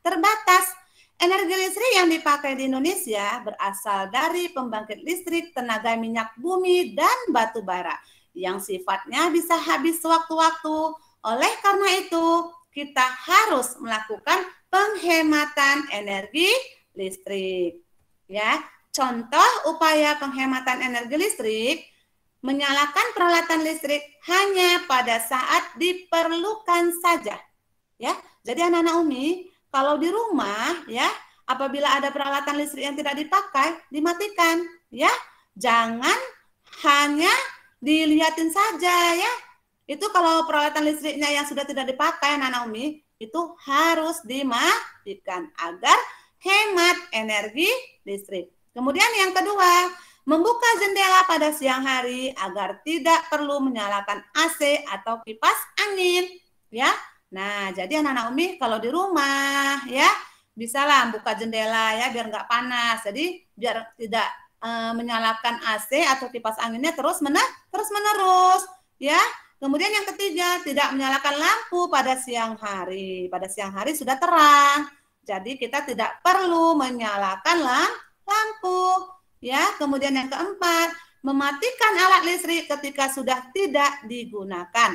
terbatas. Energi listrik yang dipakai di Indonesia berasal dari pembangkit listrik tenaga minyak bumi dan batu bara yang sifatnya bisa habis sewaktu-waktu. Oleh karena itu, kita harus melakukan penghematan energi listrik. Ya, contoh upaya penghematan energi listrik, menyalakan peralatan listrik hanya pada saat diperlukan saja. Ya, jadi anak-anak Umi, kalau di rumah ya, apabila ada peralatan listrik yang tidak dipakai, dimatikan ya. Jangan hanya dilihatin saja ya. Itu kalau peralatan listriknya yang sudah tidak dipakai anak-anak Umi, itu harus dimatikan agar hemat energi listrik. Kemudian yang kedua, membuka jendela pada siang hari agar tidak perlu menyalakan AC atau kipas angin ya. Nah, jadi anak-anak Umi kalau di rumah ya, bisalah buka jendela ya biar nggak panas. Jadi biar tidak menyalakan AC atau kipas anginnya terus menerus ya. Kemudian yang ketiga, tidak menyalakan lampu pada siang hari. Pada siang hari sudah terang. Jadi kita tidak perlu menyalakan lampu ya. Kemudian yang keempat, mematikan alat listrik ketika sudah tidak digunakan.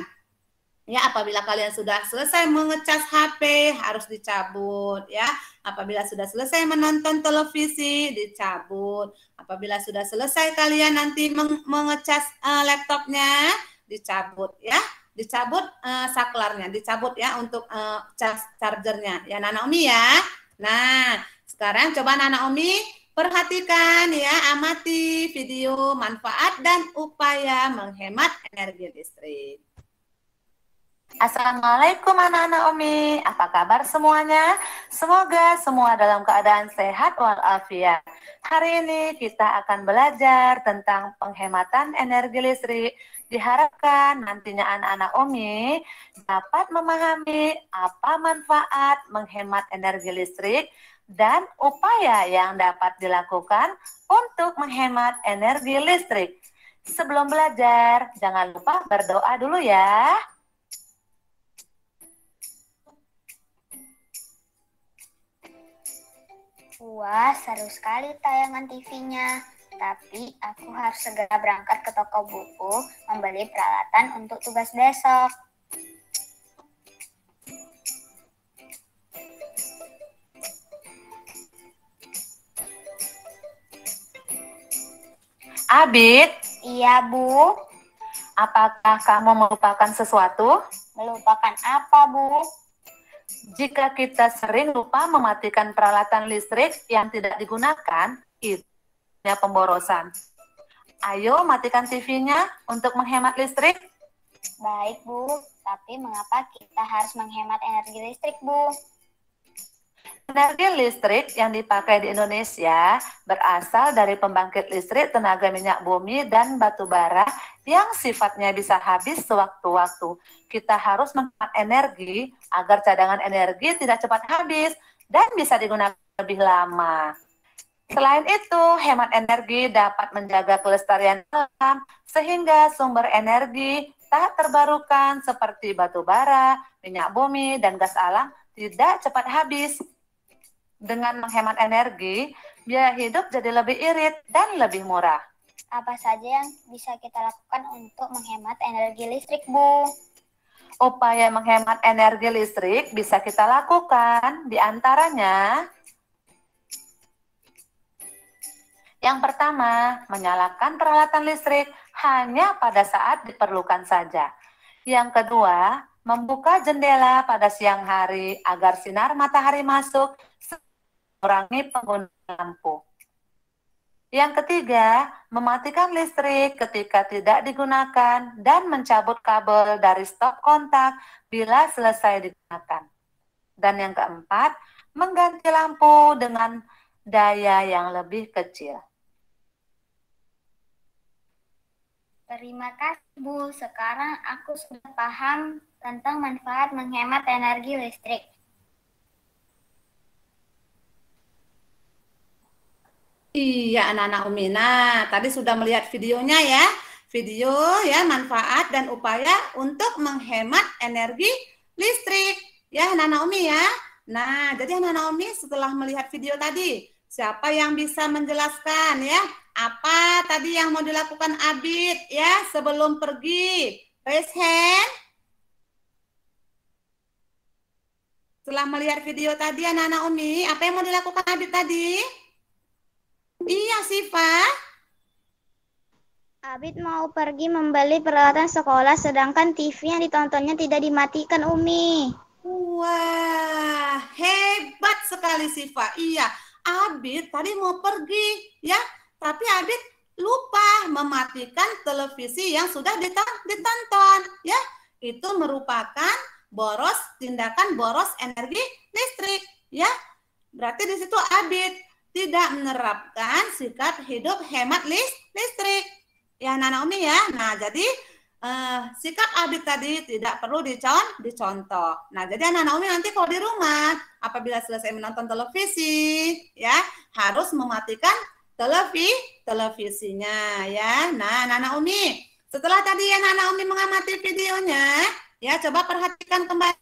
Ya, apabila kalian sudah selesai mengecas HP harus dicabut ya. Apabila sudah selesai menonton televisi dicabut. Apabila sudah selesai kalian nanti mengecas laptopnya dicabut ya. Dicabut saklarnya, dicabut ya untuk chargernya. Ya, anak Umi ya. Nah, sekarang coba anak Umi perhatikan ya, amati video manfaat dan upaya menghemat energi listrik. Assalamualaikum anak-anak Umi, apa kabar semuanya? Semoga semua dalam keadaan sehat walafiat. Hari ini kita akan belajar tentang penghematan energi listrik. Diharapkan nantinya anak-anak Umi dapat memahami apa manfaat menghemat energi listrik dan upaya yang dapat dilakukan untuk menghemat energi listrik. Sebelum belajar, jangan lupa berdoa dulu ya. Wah, seru sekali tayangan TV-nya. Tapi aku harus segera berangkat ke toko buku membeli peralatan untuk tugas besok. Abid? Iya, Bu. Apakah kamu melupakan sesuatu? Melupakan apa, Bu? Jika kita sering lupa mematikan peralatan listrik yang tidak digunakan, itu pemborosan. Ayo matikan TV-nya untuk menghemat listrik. Baik, Bu. Tapi mengapa kita harus menghemat energi listrik, Bu? Energi listrik yang dipakai di Indonesia berasal dari pembangkit listrik tenaga minyak bumi dan batu bara yang sifatnya bisa habis sewaktu-waktu. Kita harus menghemat energi agar cadangan energi tidak cepat habis dan bisa digunakan lebih lama. Selain itu, hemat energi dapat menjaga kelestarian alam sehingga sumber energi tak terbarukan seperti batu bara, minyak bumi, dan gas alam tidak cepat habis. Dengan menghemat energi, biaya hidup jadi lebih irit dan lebih murah. Apa saja yang bisa kita lakukan untuk menghemat energi listrik, Bu? Upaya menghemat energi listrik bisa kita lakukan, di antaranya Yang pertama, menyalakan peralatan listrik hanya pada saat diperlukan saja. Yang kedua, membuka jendela pada siang hari agar sinar matahari masuk, mengurangi penggunaan lampu. Yang ketiga, mematikan listrik ketika tidak digunakan dan mencabut kabel dari stop kontak bila selesai digunakan. Dan yang keempat, mengganti lampu dengan daya yang lebih kecil. Terima kasih, Bu. Sekarang aku sudah paham tentang manfaat menghemat energi listrik. Iya, anak-anak Umi. Nah, tadi sudah melihat videonya ya. Video ya, manfaat dan upaya untuk menghemat energi listrik. Ya, anak-anak Umi ya. Nah, jadi anak-anak Umi setelah melihat video tadi, siapa yang bisa menjelaskan ya? Apa tadi yang mau dilakukan Abid ya sebelum pergi? Raise hand. Setelah melihat video tadi anak-anak Umi, apa yang mau dilakukan Abid tadi? Iya, Sifa. Abid mau pergi membeli peralatan sekolah sedangkan TV yang ditontonnya tidak dimatikan, Umi. Wah, hebat sekali Sifa. Iya, Abid tadi mau pergi ya. Tapi Abid lupa mematikan televisi yang sudah ditonton, ya. Itu merupakan tindakan boros energi listrik, ya. Berarti di situ Abid tidak menerapkan sikap hidup hemat listrik. Ya, anak-anak Umi ya. Nah, jadi sikap Abid tadi tidak perlu dicontoh. Nah, jadi anak-anak Umi nanti kalau di rumah, apabila selesai menonton televisi, ya, harus mematikan televisinya ya. Nah, anak-anak Umi, setelah tadi anak-anak Umi mengamati videonya, ya coba perhatikan kembali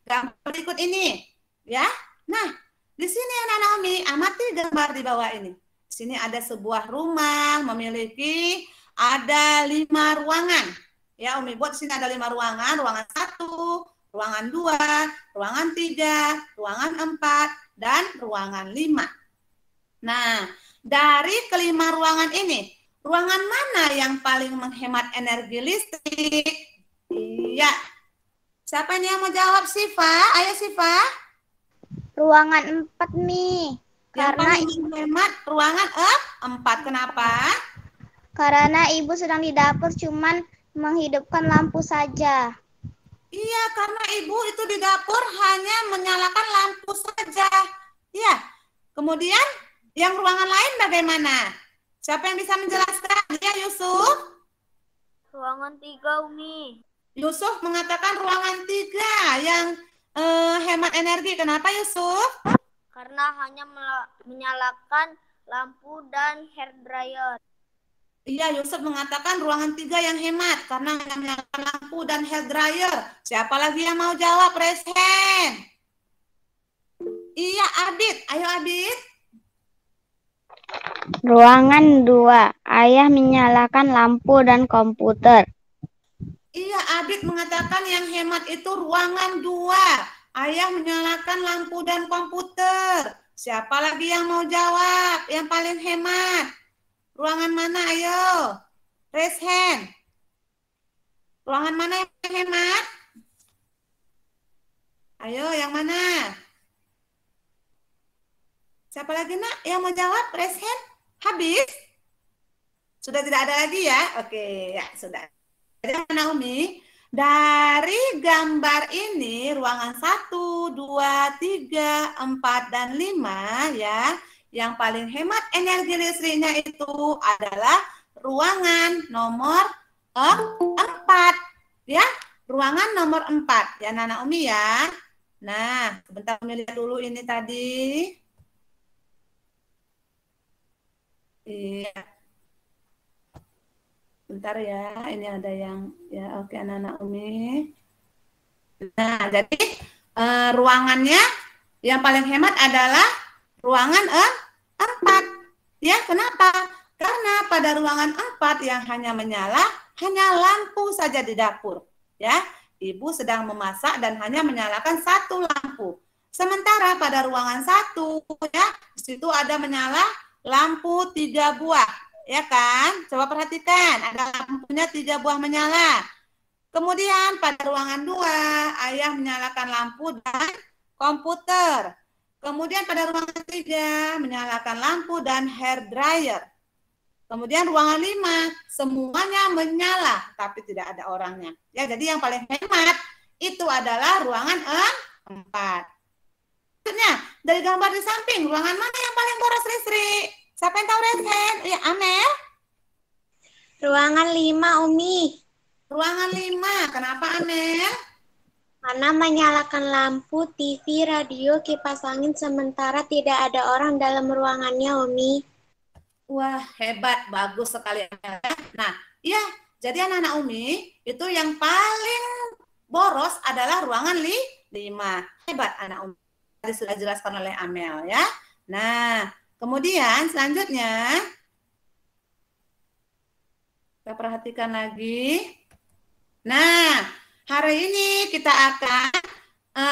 gambar berikut ini, ya. Nah, di sini anak-anak Umi amati gambar di bawah ini. Di sini ada sebuah rumah memiliki ada 5 ruangan. Ya, Umi buat di sini ada 5 ruangan, ruangan 1, ruangan 2, ruangan 3, ruangan 4, dan ruangan 5. Nah, dari kelima ruangan ini, ruangan mana yang paling menghemat energi listrik? Iya. Siapa ini yang mau jawab, Sifa? Ayo, Sifa. Ruangan 4, Mi. Karena menghemat ruangan 4. Kenapa? Karena ibu sedang di dapur cuman menghidupkan lampu saja. Iya, karena ibu itu di dapur hanya menyalakan lampu saja. Iya. Kemudian yang ruangan lain bagaimana? Siapa yang bisa menjelaskan? Ya, Yusuf. Ruangan 3, Umi. Yusuf mengatakan ruangan 3 yang hemat energi. Kenapa, Yusuf? Karena hanya menyalakan lampu dan hair dryer. Iya, Yusuf mengatakan ruangan 3 yang hemat karena hanya menyalakan lampu dan hair dryer. Siapa lagi yang mau jawab? Raise hand. Iya, Abid. Ayo, Abid. Ruangan 2, ayah menyalakan lampu dan komputer. Iya, Abid mengatakan yang hemat itu ruangan 2. Ayah menyalakan lampu dan komputer. Siapa lagi yang mau jawab? Yang paling hemat. Ruangan mana? Ayo. Raise hand. Ruangan mana yang hemat? Ayo, yang mana? Siapa lagi, Nak, yang mau jawab? Raise hand. Habis? Sudah tidak ada lagi ya? Oke, ya sudah. Jadi anak Umi, dari gambar ini ruangan 1, 2, 3, 4, dan 5 ya, yang paling hemat energi listriknya itu adalah ruangan nomor 4 ya, ruangan nomor 4 ya anak Umi ya. Nah, sebentar Umi lihat dulu ini tadi. Iya. Bentar ya, ini ada yang ya oke anak-anak Umi. Nah, jadi ruangannya yang paling hemat adalah ruangan 4. Ya, kenapa? Karena pada ruangan 4 yang hanya menyala hanya lampu saja di dapur. Ya, ibu sedang memasak dan hanya menyalakan 1 lampu. Sementara pada ruangan 1 ya, di situ ada menyala lampu 3 buah, ya kan? Coba perhatikan, ada lampunya 3 buah menyala. Kemudian pada ruangan 2, ayah menyalakan lampu dan komputer. Kemudian pada ruangan 3, menyalakan lampu dan hair dryer. Kemudian ruangan 5, semuanya menyala, tapi tidak ada orangnya. Ya, jadi yang paling hemat itu adalah ruangan 4. Maksudnya, dari gambar di samping, ruangan mana yang paling boros listrik? Siapa yang tahu raise hand? Ya, Amel? Ruangan 5, Umi. Ruangan 5, kenapa Amel? Karena menyalakan lampu, TV, radio, kipas angin sementara tidak ada orang dalam ruangannya, Umi. Wah, hebat, bagus sekali. Nah, iya, jadi anak-anak Umi, itu yang paling boros adalah ruangan 5. Hebat anak Umi. Tadi sudah jelaskan oleh Amel ya. Nah, kemudian selanjutnya kita perhatikan lagi. Nah, hari ini kita akan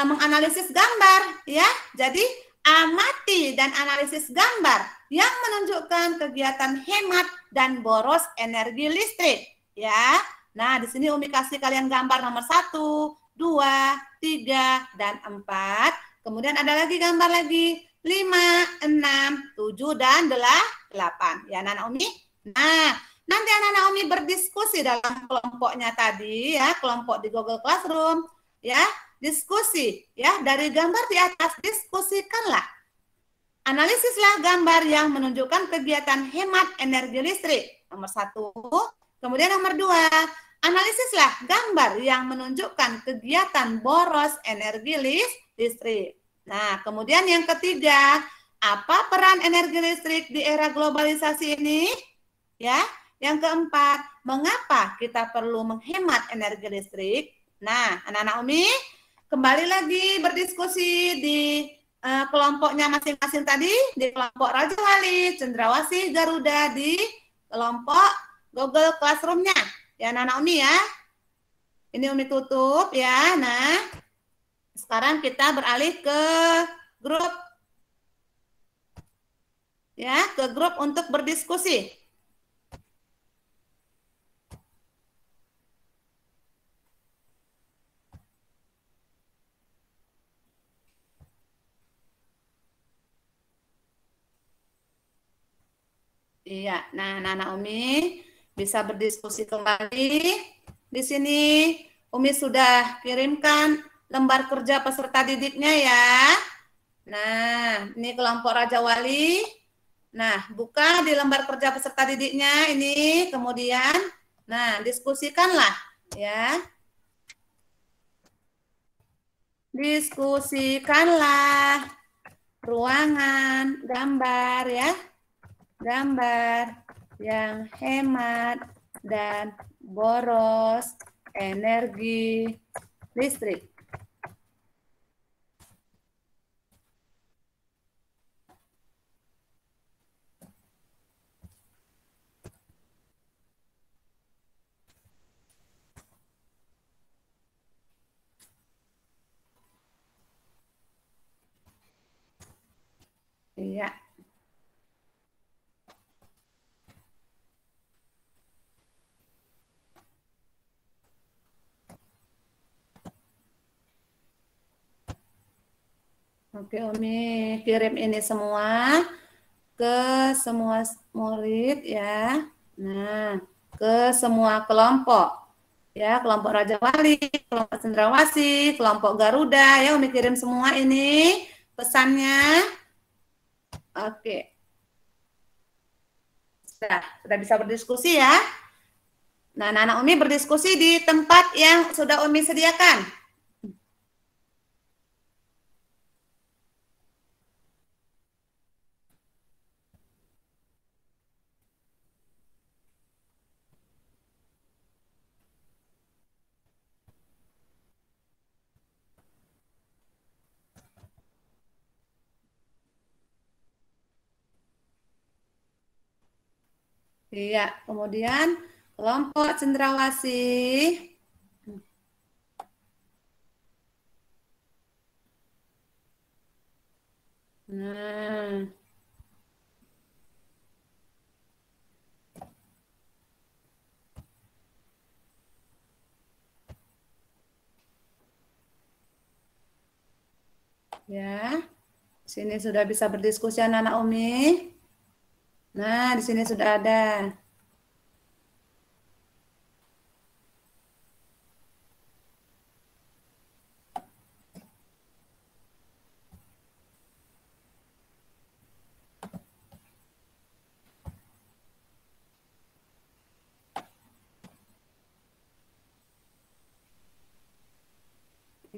menganalisis gambar ya. Jadi amati dan analisis gambar yang menunjukkan kegiatan hemat dan boros energi listrik ya. Nah, di sini Umi kasih kalian gambar nomor 1, 2, 3, dan 4. Kemudian ada lagi gambar lagi 5, 6, 7, dan 8. Ya, anak-anak Umi. Nah, nanti anak-anak Umi berdiskusi dalam kelompoknya tadi ya, kelompok di Google Classroom ya, diskusi ya, dari gambar di atas diskusikanlah. Analisislah gambar yang menunjukkan kegiatan hemat energi listrik. Nomor 1. Kemudian nomor 2, analisislah gambar yang menunjukkan kegiatan boros energi listrik. Nah, kemudian yang ketiga, apa peran energi listrik di era globalisasi ini? Ya, yang keempat, mengapa kita perlu menghemat energi listrik? Nah, anak-anak Umi, kembali lagi berdiskusi di kelompoknya masing-masing tadi, di kelompok Raja Wali, Cendrawasih, Garuda, di kelompok Google Classroom-nya. Ya, anak-anak Umi ya. Ini Umi tutup ya. Nah, sekarang kita beralih ke grup. Ya, ke grup untuk berdiskusi. Iya, nah anak-anak Umi bisa berdiskusi kembali. Di sini Umi sudah kirimkan lembar kerja peserta didiknya ya. Nah, ini kelompok Raja Wali. Nah, buka di lembar kerja peserta didiknya ini, kemudian, nah, diskusikanlah ya. Diskusikanlah ruangan gambar ya. Gambar yang hemat dan boros energi listrik. Iya. Oke, Umi kirim ini semua ke semua murid ya. Nah, ke semua kelompok. Ya, kelompok Raja Wali, kelompok Cendrawasih, kelompok Garuda ya, Umi kirim semua ini pesannya. Oke. Sudah bisa berdiskusi ya. Nah, anak-anak Umi berdiskusi di tempat yang sudah Umi sediakan. Iya, kemudian kelompok Cendrawasih. Nah. Ya. Sini sudah bisa berdiskusi anak-anak Umi. Nah, di sini sudah ada.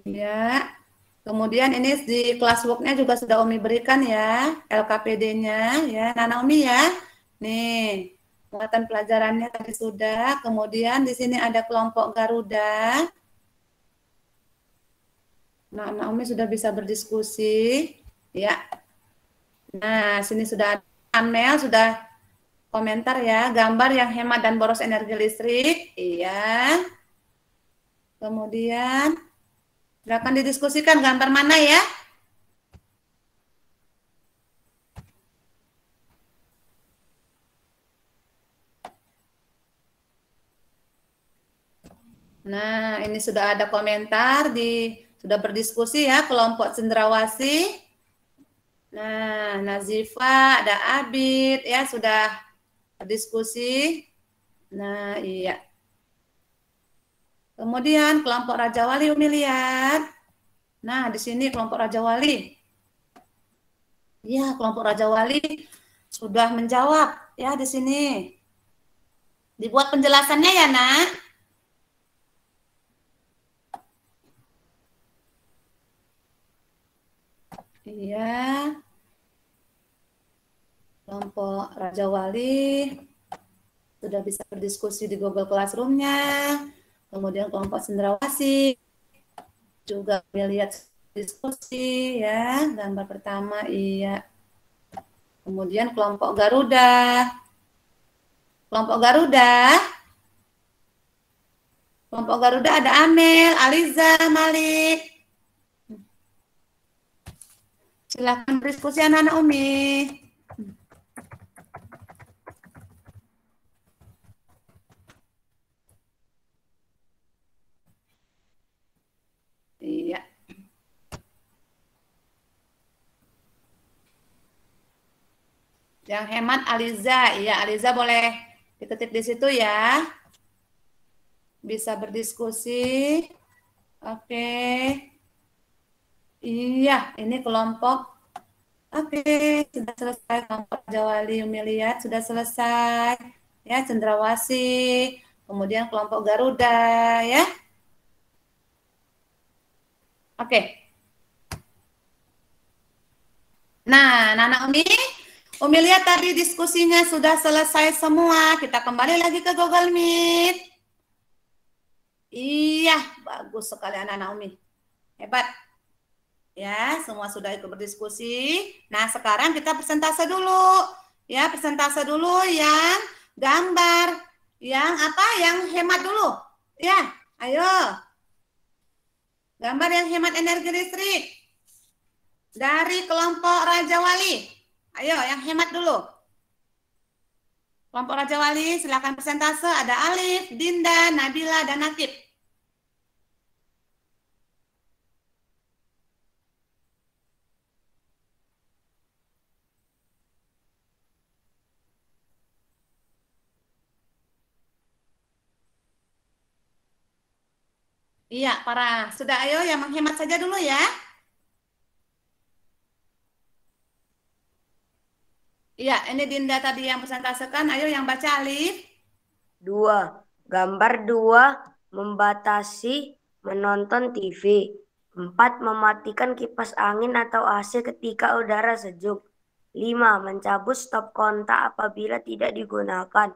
Ya. Kemudian ini di classwork-nya juga sudah Umi berikan ya, LKPD-nya ya, Nana Umi ya. Nih, muatan pelajarannya tadi sudah. Kemudian di sini ada kelompok Garuda. Nah, Nana Umi sudah bisa berdiskusi ya. Nah, sini sudah ada Amel, sudah komentar ya, gambar yang hemat dan boros energi listrik. Iya. Kemudian silakan didiskusikan gambar mana ya? Nah, ini sudah ada komentar sudah berdiskusi ya kelompok cendrawasih. Nah, Nazifa, ada Abid ya sudah berdiskusi. Nah, iya. Kemudian kelompok Raja Wali Umi lihat. Nah, di sini kelompok Raja Wali. Ya, kelompok Raja Wali sudah menjawab ya di sini. Dibuat penjelasannya ya, Nak. Iya. Kelompok Raja Wali sudah bisa berdiskusi di Google Classroom-nya. Kemudian kelompok cendrawasih juga lihat diskusi ya, gambar pertama iya. Kemudian kelompok Garuda. Kelompok Garuda ada Amel, Aliza, Malik. Silakan berdiskusi anak-anak Umi. Iya. Yang hemat Aliza, iya Aliza boleh diketik di situ ya. Bisa berdiskusi. Oke. Iya, ini kelompok. Oke, sudah selesai kelompok Raja Wali Umi lihat sudah selesai. Ya, cendrawasih. Kemudian kelompok Garuda ya. Oke. Nah, Nana Umi lihat tadi diskusinya sudah selesai semua. Kita kembali lagi ke Google Meet. Iya, bagus sekali anak-anak Umi. Hebat. Ya, semua sudah ikut berdiskusi. Nah, sekarang kita persentase dulu. Ya, persentase dulu yang gambar. Yang apa? Yang hemat dulu. Ya, ayo. Gambar yang hemat energi listrik. Dari kelompok Raja Wali. Ayo, yang hemat dulu. Kelompok Raja Wali, silakan persentase. Ada Alif, Dinda, Nabila, dan Nakib. Iya, para. Sudah, ayo yang menghemat saja dulu ya. Iya, ini Dinda tadi yang presentasekan. Ayo yang baca Alif. 2. Gambar 2 membatasi menonton TV. 4. Mematikan kipas angin atau AC ketika udara sejuk. 5. Mencabut stop kontak apabila tidak digunakan.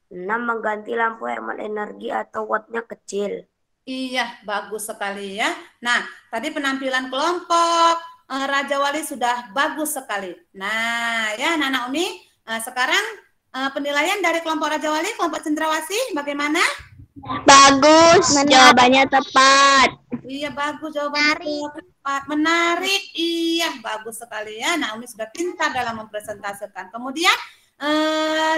6. Mengganti lampu hemat energi atau wattnya kecil. Iya, bagus sekali ya. Nah, tadi penampilan kelompok Raja Wali sudah bagus sekali. Nah, ya Nana Umi, sekarang penilaian dari kelompok Raja Wali, kelompok cendrawasih bagaimana? Bagus, jawabannya tepat. Iya, bagus jawabannya tepat. Menarik. Iya, bagus sekali ya. Nah, Umi sudah pintar dalam mempresentasikan. Kemudian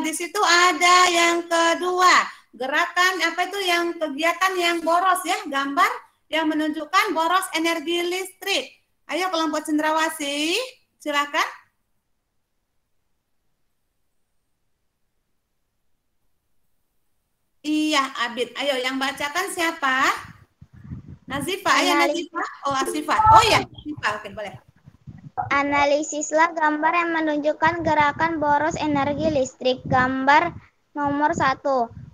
di situ ada yang kedua. Gerakan apa itu yang kegiatan yang boros ya, gambar yang menunjukkan boros energi listrik. Ayo kelompok cendrawasih, silakan. Iya, Abid. Ayo yang bacakan siapa? Nazifa, ayo Nazifa. Oh, Asifa. Oh ya, Nazifa. Oke, boleh. Analisislah gambar yang menunjukkan gerakan boros energi listrik. Gambar nomor 1.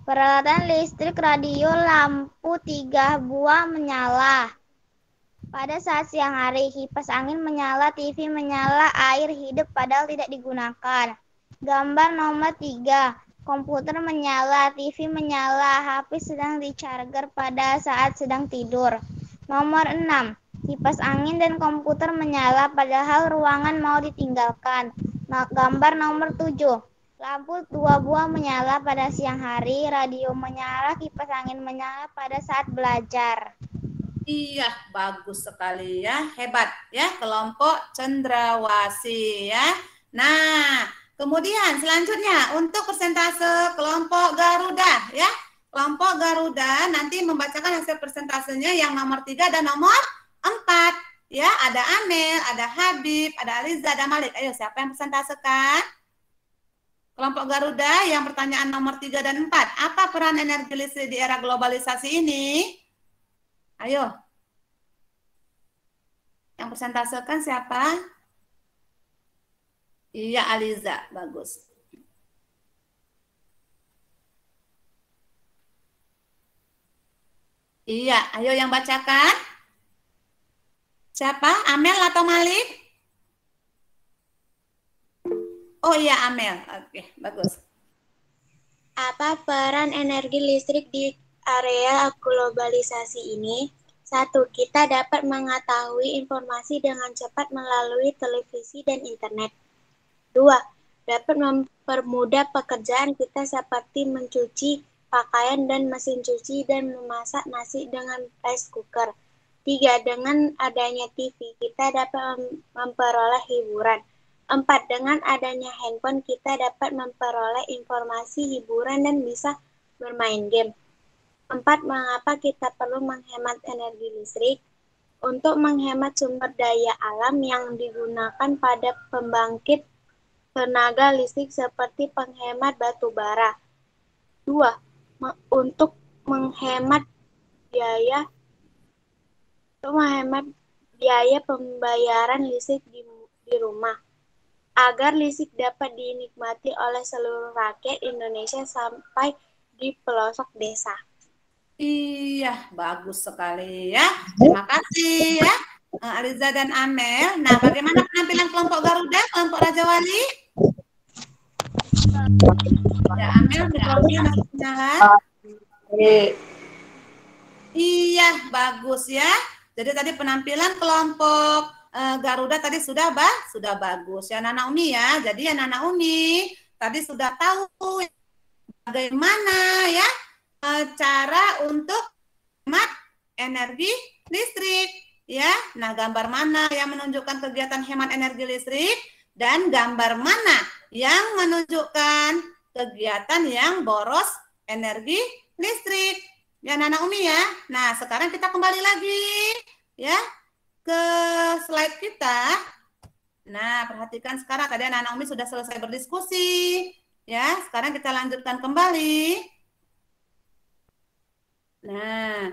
Peralatan listrik radio lampu 3 buah menyala. Pada saat siang hari, kipas angin menyala, TV menyala, air hidup padahal tidak digunakan. Gambar nomor 3. Komputer menyala, TV menyala, HP sedang di-charger pada saat sedang tidur. Nomor 6. Kipas angin dan komputer menyala padahal ruangan mau ditinggalkan. Gambar nomor 7. Lampu 2 buah menyala pada siang hari, radio menyala, kipas angin menyala pada saat belajar. Iya, bagus sekali ya. Hebat ya kelompok cendrawasih ya. Nah, kemudian selanjutnya untuk persentase kelompok Garuda ya. Kelompok Garuda nanti membacakan hasil persentasenya yang nomor 3 dan nomor 4 ya. Ada Amel, ada Habib, ada Aliza, ada Malik. Ayo siapa yang persentasekan? Kelompok Garuda yang pertanyaan nomor 3 dan 4. Apa peran energi listrik di era globalisasi ini? Ayo. Yang persentasekan siapa? Iya, Aliza. Bagus. Iya, ayo yang bacakan. Siapa? Amel atau Malik? Oh iya, Amel. Oke, bagus. Apa peran energi listrik di area globalisasi ini? 1. Kita dapat mengetahui informasi dengan cepat melalui televisi dan internet. 2. Dapat mempermudah pekerjaan kita seperti mencuci pakaian dan mesin cuci dan memasak nasi dengan rice cooker. 3. Dengan adanya TV, kita dapat memperoleh hiburan. 4. Dengan adanya handphone, kita dapat memperoleh informasi, hiburan, dan bisa bermain game. 4. Mengapa kita perlu menghemat energi listrik? Untuk menghemat sumber daya alam yang digunakan pada pembangkit tenaga listrik seperti penghemat batu bara. 2. Untuk menghemat biaya pembayaran listrik di rumah, agar listrik dapat dinikmati oleh seluruh rakyat Indonesia sampai di pelosok desa. Iya, bagus sekali ya. Terima kasih ya, Aliza dan Amel. Nah, bagaimana penampilan kelompok Garuda, kelompok Raja Wali? Ya, Amel, mikrofonnya masih jalan. Iya, bagus ya. Jadi tadi penampilan kelompok Garuda tadi sudah bagus ya Nana Umi ya. Jadi ya Nana Umi tadi sudah tahu bagaimana ya cara untuk hemat energi listrik ya. Nah, gambar mana yang menunjukkan kegiatan hemat energi listrik dan gambar mana yang menunjukkan kegiatan yang boros energi listrik. Ya Nana Umi ya. Nah, sekarang kita kembali lagi ya ke slide kita. Nah, perhatikan sekarang tadi Nana Umi sudah selesai berdiskusi. Ya, sekarang kita lanjutkan kembali. Nah.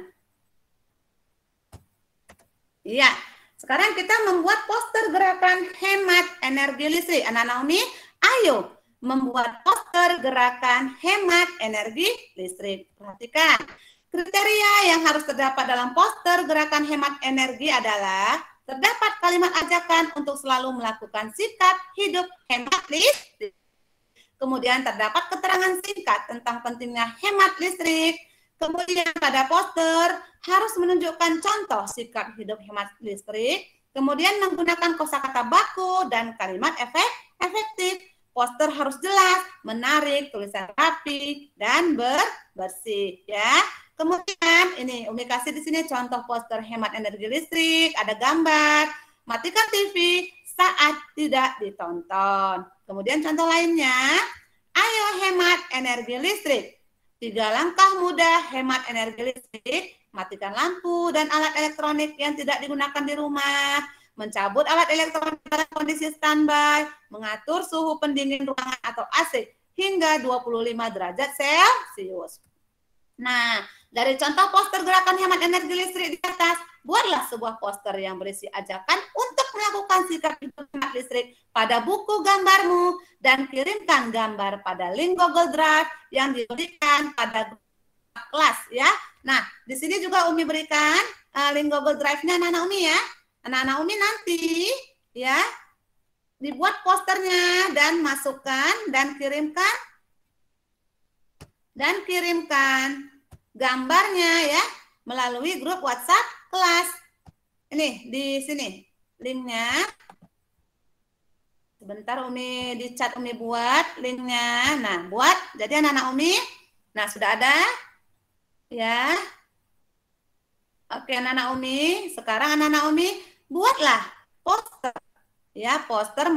Iya, sekarang kita membuat poster gerakan hemat energi listrik. Nana Umi, ayo membuat poster gerakan hemat energi listrik. Perhatikan. Kriteria yang harus terdapat dalam poster gerakan hemat energi adalah terdapat kalimat ajakan untuk selalu melakukan sikap hidup hemat listrik. Kemudian terdapat keterangan singkat tentang pentingnya hemat listrik. Kemudian pada poster harus menunjukkan contoh sikap hidup hemat listrik. Kemudian menggunakan kosakata baku dan kalimat efektif. Poster harus jelas, menarik, tulisan rapi, dan bersih ya. Kemudian ini Umi kasih di sini contoh poster hemat energi listrik, ada gambar, matikan TV saat tidak ditonton. Kemudian contoh lainnya, ayo hemat energi listrik. 3 langkah mudah hemat energi listrik, matikan lampu dan alat elektronik yang tidak digunakan di rumah, mencabut alat elektronik pada kondisi standby, mengatur suhu pendingin ruangan atau AC hingga 25 derajat Celcius. Nah, dari contoh poster gerakan hemat energi listrik di atas, buatlah sebuah poster yang berisi ajakan untuk melakukan sikap hidup hemat listrik pada buku gambarmu dan kirimkan gambar pada link Google Drive yang diberikan pada kelas ya. Nah, di sini juga Umi berikan link Google Drive-nya anak-anak Umi ya. Anak-anak Umi nanti ya dibuat posternya dan masukkan dan kirimkan gambarnya ya melalui grup WhatsApp kelas. Ini di sini linknya. Sebentar Umi di chat Umi buat linknya. Nah, buat. Jadi anak-anak Umi, nah sudah ada ya. Oke anak-anak Umi, sekarang anak-anak Umi buatlah poster. Ya, poster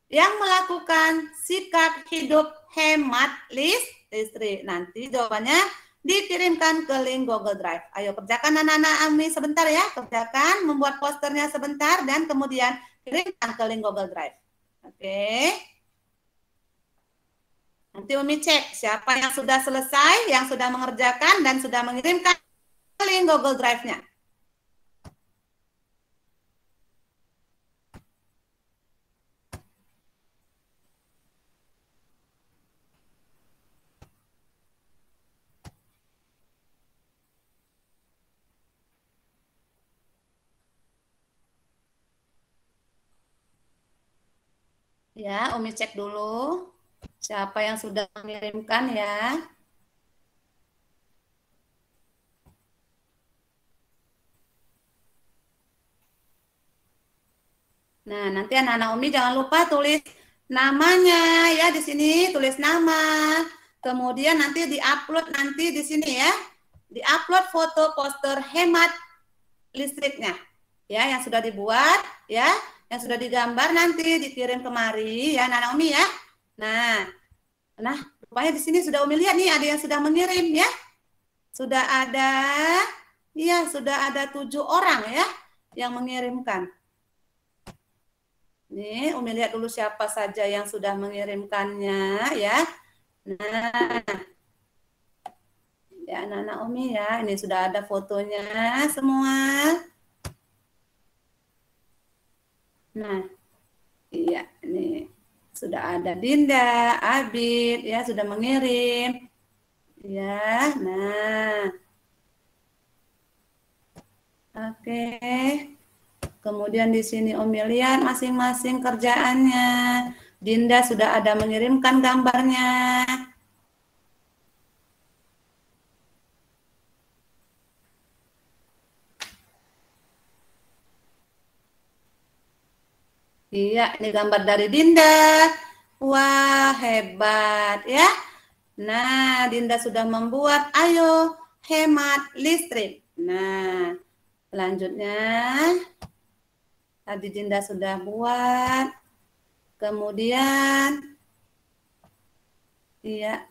yang melakukan sikap hidup hemat listrik. Nanti jawabannya dikirimkan ke link Google Drive. Ayo kerjakan anak-anak Umi sebentar ya. Kerjakan, membuat posternya sebentar dan kemudian kirimkan ke link Google Drive. Oke. Nanti Umi cek siapa yang sudah selesai, yang sudah mengerjakan dan sudah mengirimkan ke link Google Drive-nya. Ya, Umi cek dulu siapa yang sudah mengirimkan ya. Nah, nanti anak-anak Umi jangan lupa tulis namanya ya di sini, tulis nama. Kemudian nanti diupload nanti di sini ya. Diupload foto poster hemat listriknya. Ya, yang sudah dibuat ya. Yang sudah digambar nanti dikirim kemari ya anak-anak Umi ya. Nah, rupanya di sini sudah Umi lihat nih ada yang sudah mengirim ya. Sudah ada 7 orang ya yang mengirimkan. Nih, Umi lihat dulu siapa saja yang sudah mengirimkannya ya. Nah, ya anak-anak Umi ya, ini sudah ada fotonya semua. Nah, iya, ini sudah ada Dinda, Abid, ya sudah mengirim. Ya, nah. Oke. Kemudian di sini Umi lihat masing-masing kerjaannya. Dinda sudah ada mengirimkan gambarnya. Iya, ini gambar dari Dinda. Wah, hebat ya. Nah, Dinda sudah membuat, ayo hemat listrik. Nah, selanjutnya tadi Dinda sudah buat. Kemudian, iya.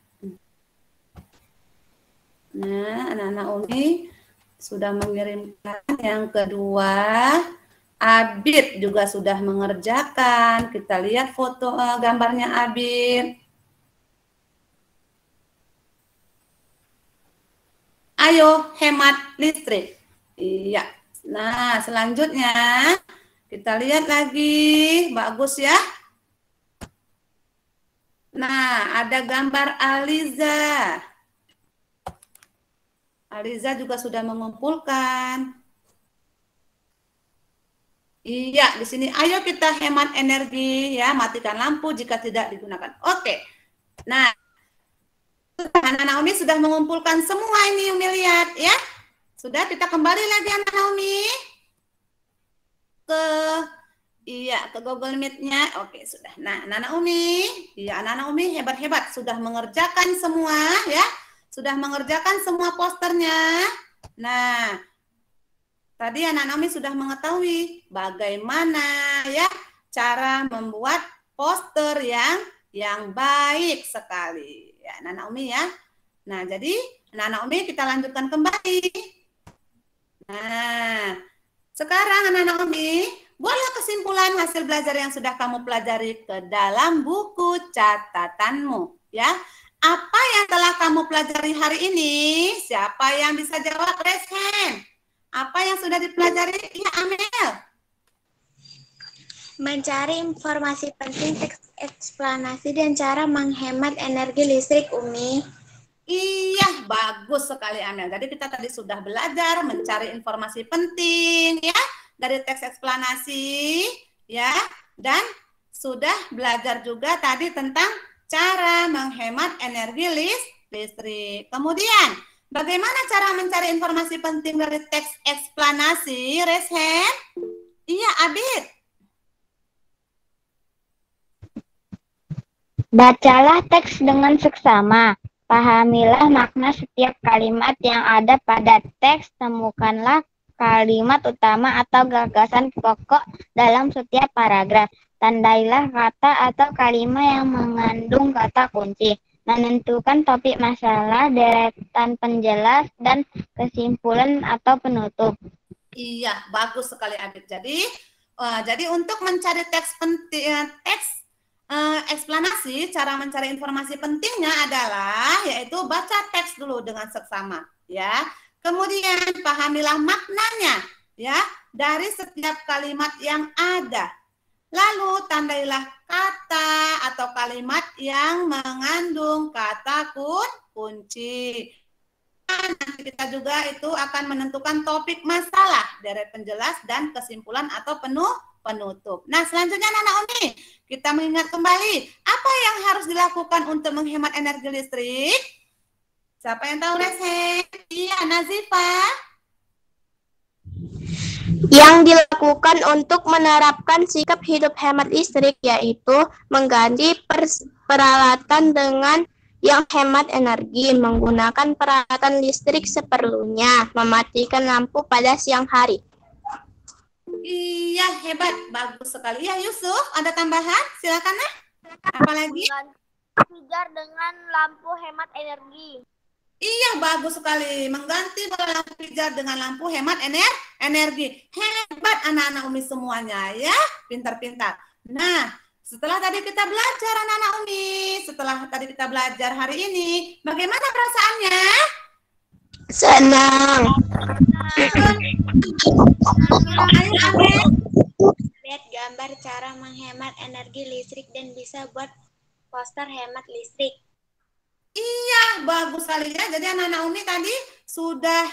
Nah, anak-anak Umi sudah mengirimkan yang kedua. Abid juga sudah mengerjakan. Kita lihat foto gambarnya Abid. Ayo hemat listrik. Iya. Nah, selanjutnya kita lihat lagi. Bagus ya. Nah, ada gambar Aliza. Aliza juga sudah mengumpulkan. Iya, di sini ayo kita hemat energi ya, matikan lampu jika tidak digunakan. Oke. Nah, anak-anak Umi sudah mengumpulkan semua ini Umi lihat ya. Sudah, kita kembali lagi anak-anak Umi ke Google Meet-nya. Oke, sudah. Nah, anak-anak Umi, ya anak-anak Umi hebat-hebat sudah mengerjakan semua ya. Sudah mengerjakan semua posternya. Nah, tadi anak-anak Umi sudah mengetahui bagaimana ya cara membuat poster yang baik sekali. Ya, anak-anak Umi ya. Nah, jadi anak-anak Umi kita lanjutkan kembali. Nah, sekarang anak-anak Umi Buatlah kesimpulan hasil belajar yang sudah kamu pelajari ke dalam buku catatanmu. Ya, apa yang telah kamu pelajari hari ini? Siapa yang bisa jawab? Raise hand. Apa yang sudah dipelajari? Ya, Amel. Mencari informasi penting, teks eksplanasi, dan cara menghemat energi listrik, Umi. Iya, bagus sekali Amel. Jadi kita tadi sudah belajar mencari informasi penting ya dari teks eksplanasi ya, dan sudah belajar juga tadi tentang cara menghemat energi listrik. Kemudian, bagaimana cara mencari informasi penting dari teks eksplanasi? Raise hand. Iya, Abid. Bacalah teks dengan seksama. Pahamilah makna setiap kalimat yang ada pada teks. Temukanlah kalimat utama atau gagasan pokok dalam setiap paragraf. Tandailah kata atau kalimat yang mengandung kata kunci. Menentukan topik masalah, deretan penjelas, dan kesimpulan atau penutup. Iya, bagus sekali Abid. Jadi untuk mencari teks penting, eksplanasi, cara mencari informasi pentingnya adalah yaitu baca teks dulu dengan seksama, ya. Kemudian pahamilah maknanya, ya, dari setiap kalimat yang ada. Lalu tandailah kata atau kalimat yang mengandung kata kunci. Nanti kita juga itu akan menentukan topik masalah, deret penjelas, dan kesimpulan atau penutup. Nah, selanjutnya Nana Umi, kita mengingat kembali apa yang harus dilakukan untuk menghemat energi listrik. Siapa yang tahu Rese? Iya, Nazifa. Yang dilakukan untuk menerapkan sikap hidup hemat listrik yaitu mengganti peralatan dengan yang hemat energi, menggunakan peralatan listrik seperlunya, mematikan lampu pada siang hari. Iya, hebat. Bagus sekali. Ya, Yusuf, ada tambahan? Silakan, Nah. Apalagi? Pijar dengan lampu hemat energi. Iya, bagus sekali. Mengganti lampu pijar dengan lampu hemat energi. Hebat anak-anak Umi semuanya, ya. Pintar-pintar. Nah, setelah tadi kita belajar anak-anak Umi, setelah tadi kita belajar hari ini, bagaimana perasaannya? Senang. Lihat gambar cara menghemat energi listrik dan bisa buat poster hemat listrik. Iya, bagus sekali ya. Jadi anak-anak Umi tadi sudah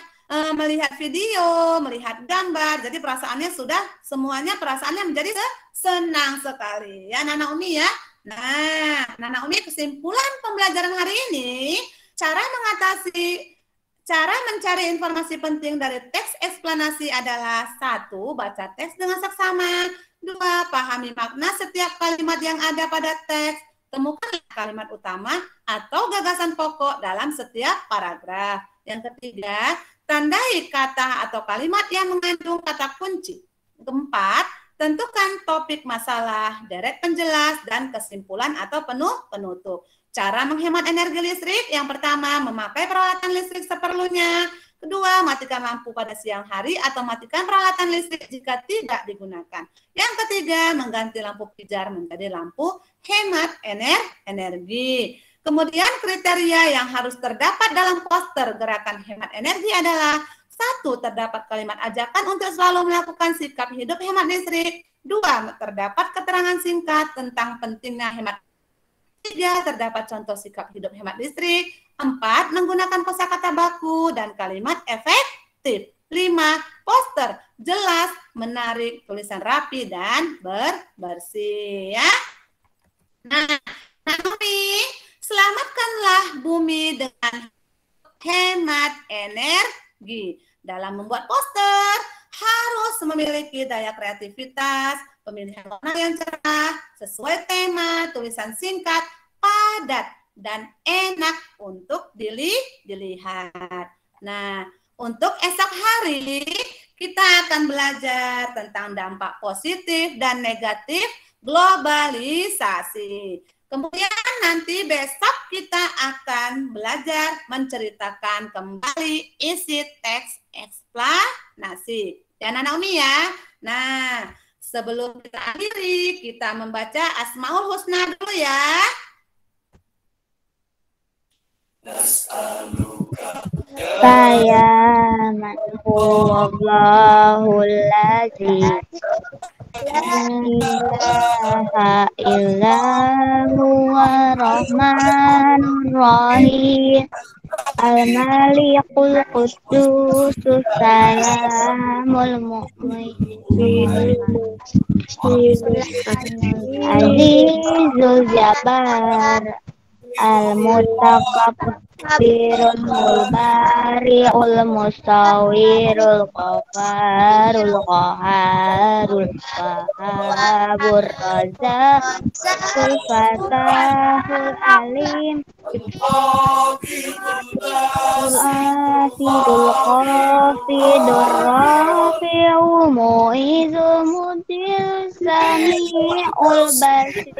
melihat video, melihat gambar. Jadi perasaannya sudah semuanya perasaannya menjadi senang sekali ya anak-anak Umi ya. Nah, anak-anak Umi kesimpulan pembelajaran hari ini, cara mencari informasi penting dari teks eksplanasi adalah 1. Baca teks dengan seksama. 2. Pahami makna setiap kalimat yang ada pada teks. Temukan kalimat utama atau gagasan pokok dalam setiap paragraf. Yang ketiga, tandai kata atau kalimat yang mengandung kata kunci. 4. Tentukan topik masalah, deret penjelas, dan kesimpulan atau penutup. Cara menghemat energi listrik, yang pertama, memakai peralatan listrik seperlunya. Kedua, matikan lampu pada siang hari atau matikan peralatan listrik jika tidak digunakan. Yang ketiga, mengganti lampu pijar menjadi lampu hemat energi. Kemudian kriteria yang harus terdapat dalam poster gerakan hemat energi adalah 1. Terdapat kalimat ajakan untuk selalu melakukan sikap hidup hemat listrik. 2. Terdapat keterangan singkat tentang pentingnya hemat. 3. Terdapat contoh sikap hidup hemat listrik. 4. Menggunakan kosakata baku dan kalimat efektif. 5. Poster jelas, menarik, tulisan rapi, dan bersih. Ya. Nah, Naomi, selamatkanlah bumi dengan hemat energi. Dalam membuat poster, harus memiliki daya kreativitas, pemilihan warna yang cerah, sesuai tema, tulisan singkat, padat, dan enak untuk dilihat. Nah, untuk esok hari, kita akan belajar tentang dampak positif dan negatif globalisasi. Kemudian nanti besok kita akan belajar menceritakan kembali isi teks eksplanasi. Ya, Naomi ya. Nah, sebelum kita akhiri, kita membaca Asmaul Husna dulu ya. Saya Allahul ladzi la ilaha illa huwa rahmanur rahim al-malikul quddus salamul mu'minul azizul jabbar al-mutakabbirul bari'ul musawwirul qaharul qaharul wahabur razaqul fatahul alim al-afidul qafidur rafi'u mu'izul mudil sami'ul basir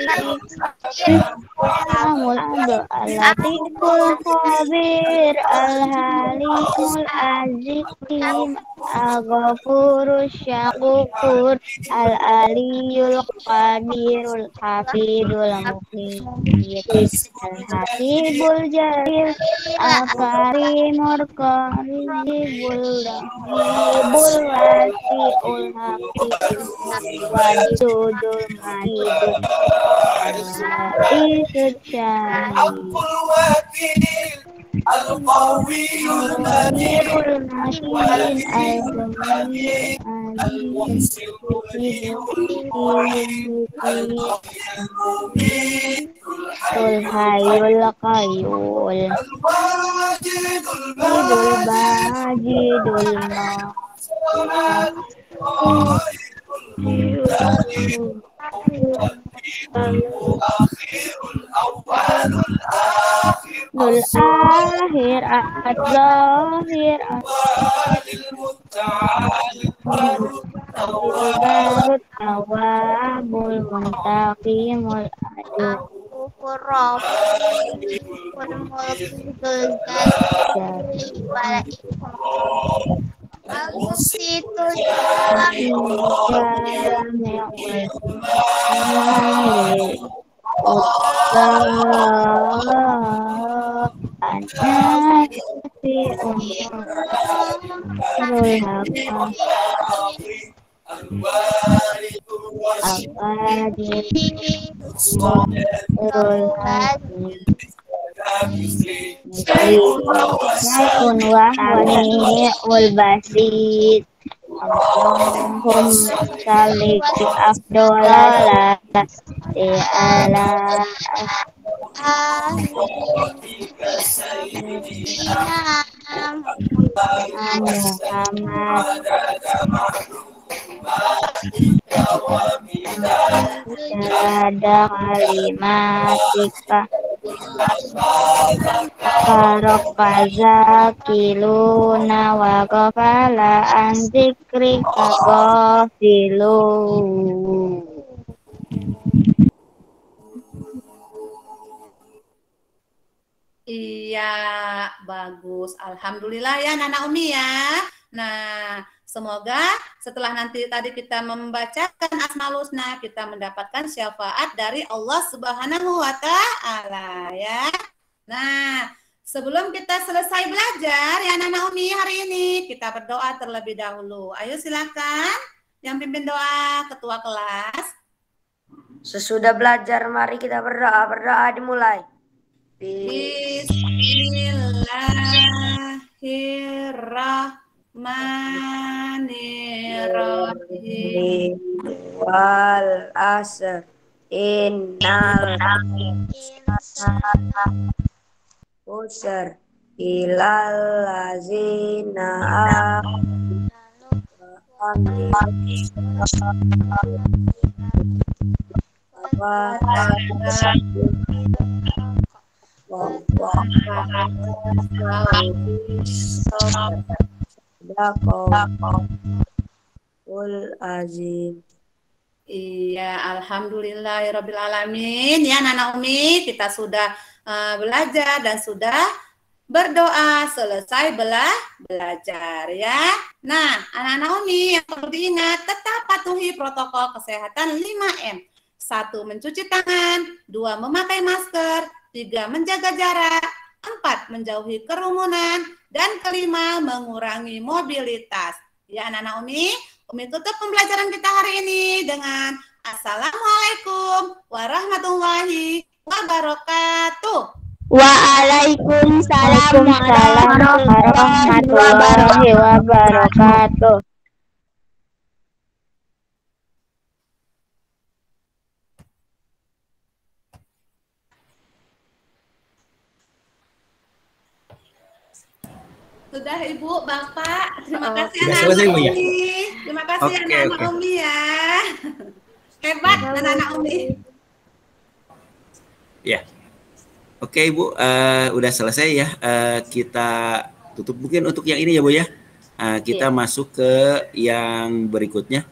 al-latiful khabir al-halimul azim al-ghafurus syakur al-aliyul qadirul hafidul muqit al-hasibul jalil al-karimul qaribul rahibul wasi'ul hafidul wadudul majidul isud al-qawiyul matin al-hayyul qayyum al-majidul Nul akhir at-zahir al-barut awabul muntaqimul adil wal basit Allahum salli afdolala ala Muhammad ada kalimatika Farokaza kiluna wa gafala an zikrika gafilu. Iya, bagus. Alhamdulillah ya Nana Umi ya. Nah, semoga setelah nanti tadi kita membacakan Asmaul Husna, kita mendapatkan syafaat dari Allah Subhanahu wa Ta'ala ya. Nah, sebelum kita selesai belajar ya Nana Umi hari ini, kita berdoa terlebih dahulu. Ayo silakan yang pimpin doa ketua kelas. Sesudah belajar mari kita berdoa. Berdoa dimulai. Bismillahirrahmanirrahim. Wal asr innal usr ilal lazina azim. Iya, alhamdulillahirabbil alamin. Ya Nana Umi, kita sudah belajar dan sudah berdoa selesai belajar ya. Nah, anak-anak Umi yang perlu diingat, tetap patuhi protokol kesehatan 5M. 1. Mencuci tangan, 2. Memakai masker, 3. Menjaga jarak, 4. Menjauhi kerumunan, dan 5. Mengurangi mobilitas. Ya anak-anak Umi tutup pembelajaran kita hari ini dengan Assalamualaikum warahmatullahi wabarakatuh. Waalaikumsalam warahmatullahi wabarakatuh. Sudah Ibu, Bapak. Terima kasih Sudah anak-anak selesai, Bu, ya? Umi. Terima kasih Oke, anak-anak oke. Umi ya. Hebat anak-anak Umi. Ya. Oke Ibu, udah selesai ya. Kita tutup mungkin untuk yang ini ya Bu ya. Kita masuk ke yang berikutnya.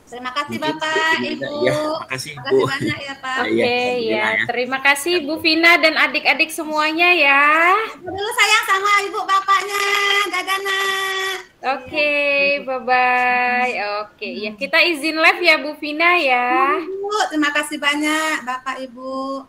Terima kasih Mungkin Bapak, Bu Ibu. Vina, ya, makasih Terima Bu. kasih banyak ya Pak. Oke, Iya, ya. ya. Terima kasih Bu Vina dan adik-adik semuanya ya. Dulu sayang sama Ibu bapaknya. Dadah nak. Oke, bye-bye. Oke, ya kita izin live ya Bu Vina ya. Bu, terima kasih banyak Bapak Ibu.